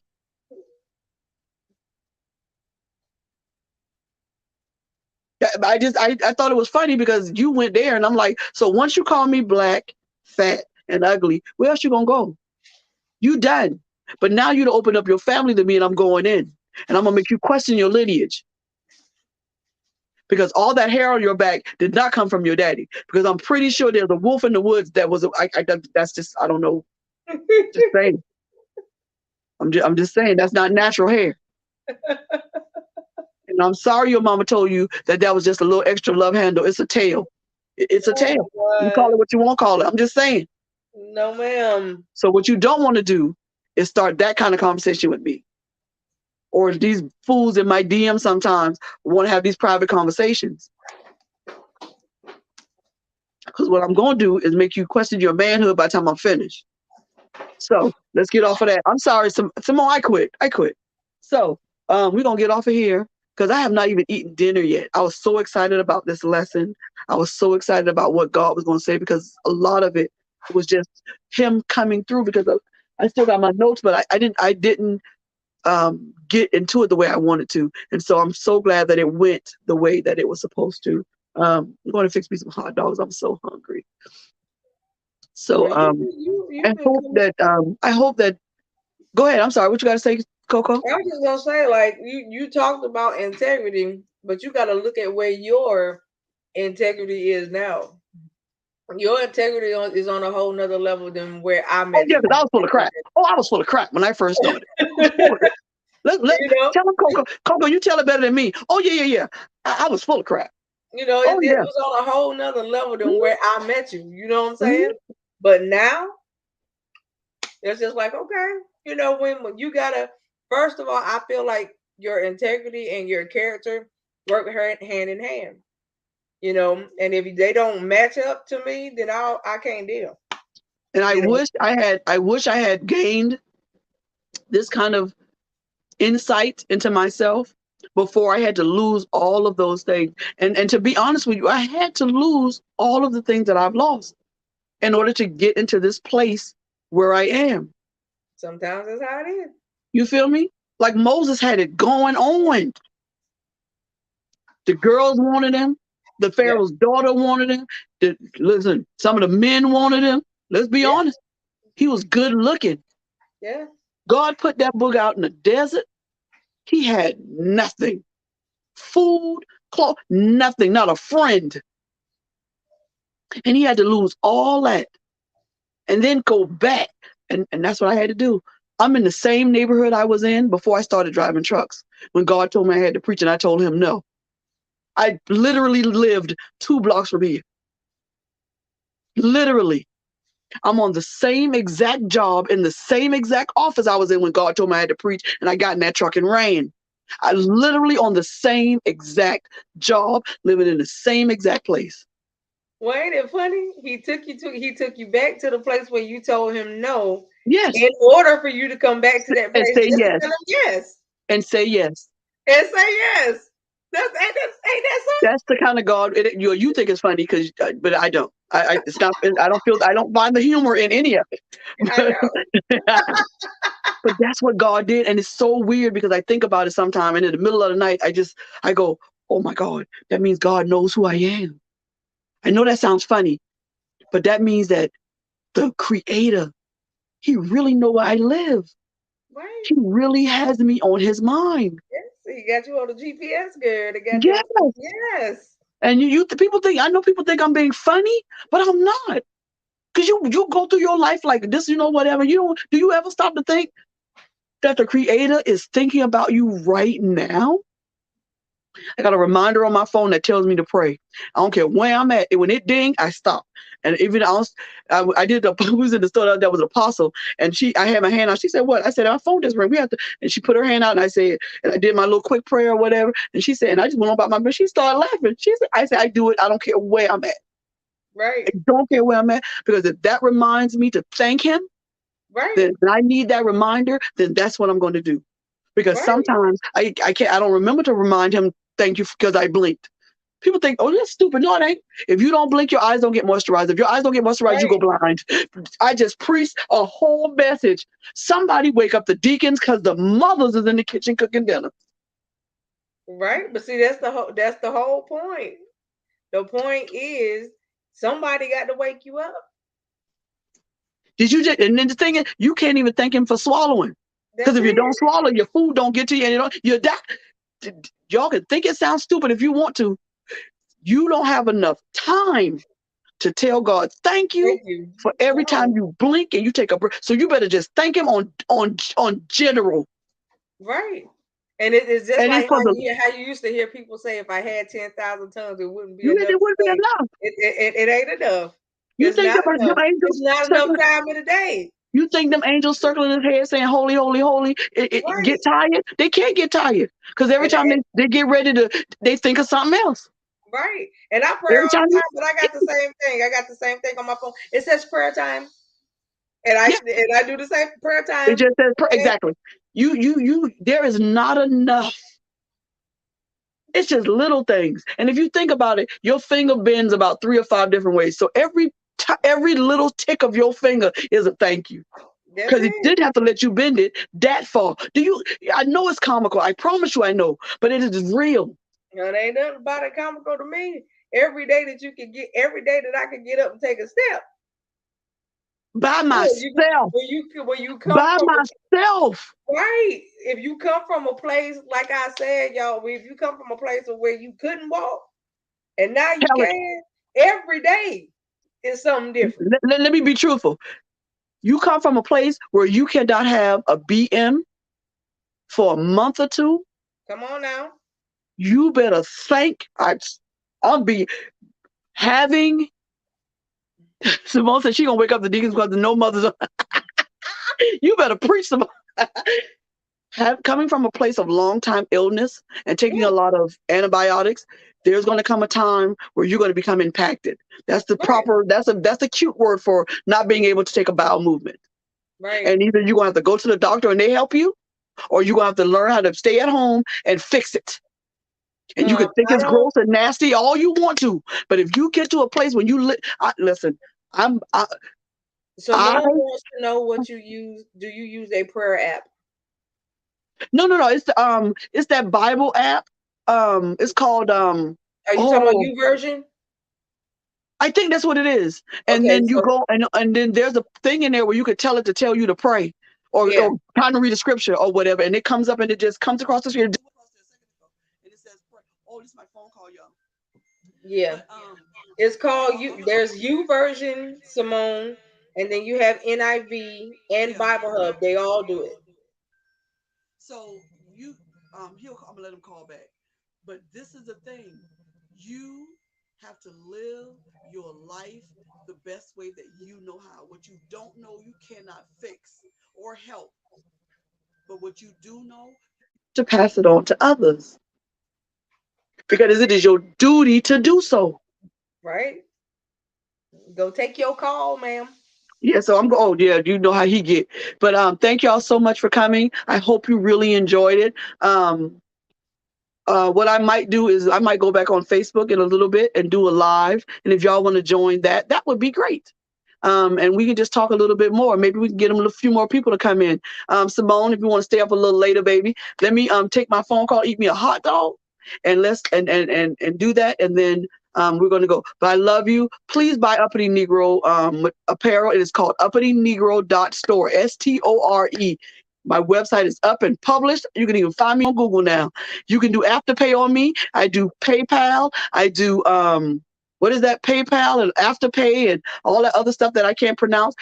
I thought it was funny because you went there and I'm like, so once you call me black, fat, and ugly, where else you gonna go? You done. But now you to open up your family to me and I'm going in. And I'm gonna make you question your lineage. Because all that hair on your back did not come from your daddy. Because I'm pretty sure there's a wolf in the woods that was, that's just, I don't know. Just saying. I'm just saying, that's not natural hair. And I'm sorry your mama told you that was just a little extra love handle. It's a tail. It's a tail. You call it what you want to call it. I'm just saying. No, ma'am. So what you don't want to do is start that kind of conversation with me. Or these fools in my DM sometimes want to have these private conversations. Because what I'm going to do is make you question your manhood by the time I'm finished. So let's get off of that. I'm sorry, Simone, I quit. So we're going to get off of here because I have not even eaten dinner yet. I was so excited about this lesson. I was so excited about what God was going to say because a lot of it was just him coming through because I still got my notes, but I didn't get into it the way I wanted to. And so I'm so glad that it went the way that it was supposed to. I'm going to fix me some hot dogs. I'm so hungry. So Well, you've been coming. I hope that go ahead. I'm sorry, what you gotta say, Coco? I was just gonna say, like you talked about integrity, but you got to look at where your integrity is now. Your integrity is on a whole nother level than where I Oh met yeah, you. because I was full of crap. Oh, I was full of crap when I first started. I was full of crap. Let You know, tell him, Coco. Coco, you tell it better than me. Oh yeah. I was full of crap. Oh it yeah. was on a whole nother level than Mhm, where I met you. You know what I'm saying? mhm. But now it's just like, okay, when you gotta, first of all, I feel like your integrity and your character work hand in hand. And if they don't match up to me, then I can't deal. And You know, I wish I had gained this kind of insight into myself before I had to lose all of those things. And to be honest with you, I had to lose all of the things that I've lost in order to get into this place where I am. sometimes that's how it is. You feel me? Like Moses had it going on. The girls wanted him. The Yeah, Pharaoh's daughter wanted him. Listen, some of the men wanted him. Let's be yeah, honest. He was good looking. yeah. God put that book out in the desert. He had nothing. Food, clothes, nothing, not a friend. And he had to lose all that and then go back. And that's what I had to do. I'm in the same neighborhood I was in before I started driving trucks. When God told me I had to preach, and I told him no. I literally lived 2 blocks from here. Literally. I'm on the same exact job in the same exact office I was in when God told me I had to preach, and I got in that truck and ran. I was literally on the same exact job, living in the same exact place. Well, ain't it funny? He took you back to the place where you told him no, Yes. in order for you to come back to that And place say just to yes. tell him yes And say yes. and say yes. Ain't that something? That's the kind of God you think it's funny because, but I don't. It's not. I don't feel. I don't find the humor in any of I it. know. But that's what God did, and it's so weird because I think about it sometime, and in the middle of the night, I go, "Oh my God, that means God knows who I am." I know that sounds funny, but that means that the Creator, He really know where I live. Right. He really has me on His mind. Yes. He got you on the GPS, girl. They got Yes. your yes. And people think, I know people think I'm being funny, but I'm not. Because you go through your life like this, whatever. Do you ever stop to think that the Creator is thinking about you right now? I got a reminder on my phone that tells me to pray. I don't care where I'm at. When it ding, I stop. And even I did who was in the store that was an apostle, and I had my hand out. She said, "What?" I said, "Our phone just ring. We have to." And she put her hand out, and I said, and I did my little quick prayer or whatever. And she said, and I just went on about my business. She started laughing. I said, "I do it. I don't care where I'm at. Right. I don't care where I'm at because if that reminds me to thank Him, Right. then when I need that reminder, then that's what I'm going to do. Because Right. sometimes I can't. I don't remember to remind Him thank you because I blinked. People think, oh, that's stupid. No, it ain't. If you don't blink, your eyes don't get moisturized. If your eyes don't get moisturized, you go Right. blind. I just preached a whole message. Somebody wake up the deacons because the mothers is in the kitchen cooking dinner. Right. But see, that's the whole point. The point is somebody got to wake you up. Did you just? And then the thing is, you can't even thank Him for swallowing because That's if you don't it. swallow, your food don't get to you, and you die. Y'all can think it sounds stupid if you want to. You don't have enough time to tell God thank you Thank you. for every time No. you blink and you take a breath. So you better just thank Him on general. Right. And it's just And it's like for the how you used to hear people say, if I had 10,000 tongues, it wouldn't be you enough it to wouldn't be say enough. it ain't enough. You It's think not them enough. It's angels not enough circling? time in the day. You think them angels circling His head saying holy, holy, holy? It Right. get tired? They can't get tired because every And, time and they get ready to, they think of something else. right. And I pray Every all time the you, time, but I got the same thing. I got the same thing on my phone. It says prayer time. And I yeah, and I do the same prayer it time. just says And exactly. You. There is not enough. It's just little things. And if you think about it, your finger bends about 3 or 5 different ways. So every little tick of your finger is a thank you. that's Because He it. did have to let you bend it that far. I know it's comical. I promise you I know. But it is real. It ain't nothing about it comical to me. Every day that I can get up and take a step. by Look, myself, when you come by from myself. right, if you come from a place like I said, y'all, if you come from a place where you couldn't walk and now you Tell it. can, every day is something different. Let me be truthful. You come from a place where you cannot have a BM for a month or two. Come on now. You better thank. I'll be having. Simone said she gonna wake up the deacons because no mothers. You better preach some. Coming from a place of long time illness and taking a Yeah, lot of antibiotics, there's going to come a time where you're going to become impacted. That's the right, proper. That's a cute word for not being able to take a bowel movement. right. And either you're going to have to go to the doctor and they help you, or you're going to have to learn how to stay at home and fix it. And you can think I it's don't. gross and nasty all you want to, but if you get to a place when you listen, I'm I, I Simone wants to know what you use. Do you use a prayer app? no. It's that Bible app. It's called Are you talking about oh, you version? I think that's what it is. And Okay, then you so go and then there's a thing in there where you could tell it to tell you to pray yeah, or time to read a scripture or whatever, and it comes up and it just comes across the screen. And it says pray. Oh, this is my phone call, y'all. yeah. But It's called you. There's you version, Simone, and then you have NIV and yeah. Bible Hub. They all do it. So you I'm gonna let him call back. But this is the thing. You have to live your life the best way that you know how. What you don't know, you cannot fix or help. But what you do know, to pass it on to others. Because it is your duty to do so. Right? Go take your call, ma'am. Yeah, so oh yeah, you know how he get. But thank y'all so much for coming. I hope you really enjoyed it. What I might do is I might go back on Facebook in a little bit and do a live. And if y'all want to join that, that would be great. And we can just talk a little bit more. Maybe we can get a few more people to come in. Simone, if you want to stay up a little later, baby, let me take my phone call, eat me a hot dog, and let's and do that, and then we're going to go. But I love you. Please buy Uppity Negro apparel. It is called uppitynegro.store. STORE. My website is up and published. You can even find me on Google now. You can do Afterpay on me. I do PayPal. I do what is that? PayPal and Afterpay and all that other stuff that I can't pronounce.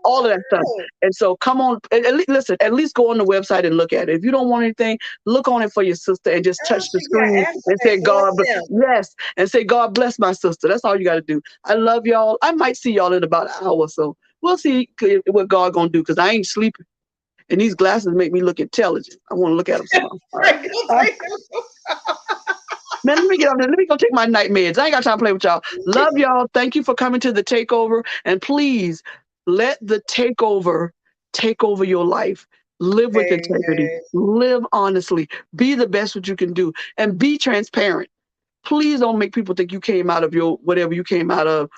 All of that stuff. And so come on, listen, at least go on the website and look at it. If you don't want anything, look on it for your sister and just touch the She got screen and say, Afterpay. God, Bless them. yes, and say, God bless my sister. That's all you got to do. I love y'all. I might see y'all in about an hour or so. We'll see what God gonna do because I ain't sleeping. And these glasses make me look intelligent. I want to look at them some. All right. Man, let me get on there. Let me go take my night meds. I ain't got time to play with y'all. Love y'all. Thank you for coming to the takeover. And please let the takeover take over your life. Live with integrity. Amen. Live honestly. Be the best what you can do. And be transparent. Please don't make people think you came out of your whatever you came out of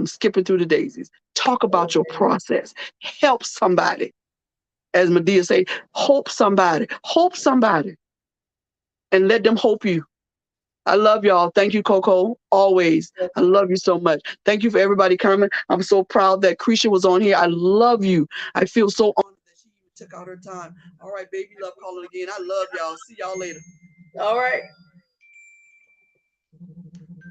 skipping through the daisies. Talk about your process. Help somebody. As Medea say, hope somebody. Hope somebody. And let them hope you. I love y'all. Thank you, Coco. Always. I love you so much. Thank you for everybody coming. I'm so proud that Krisha was on here. I love you. I feel so honored that she even took out her time. All right, baby love calling again. I love y'all. See y'all later. All right.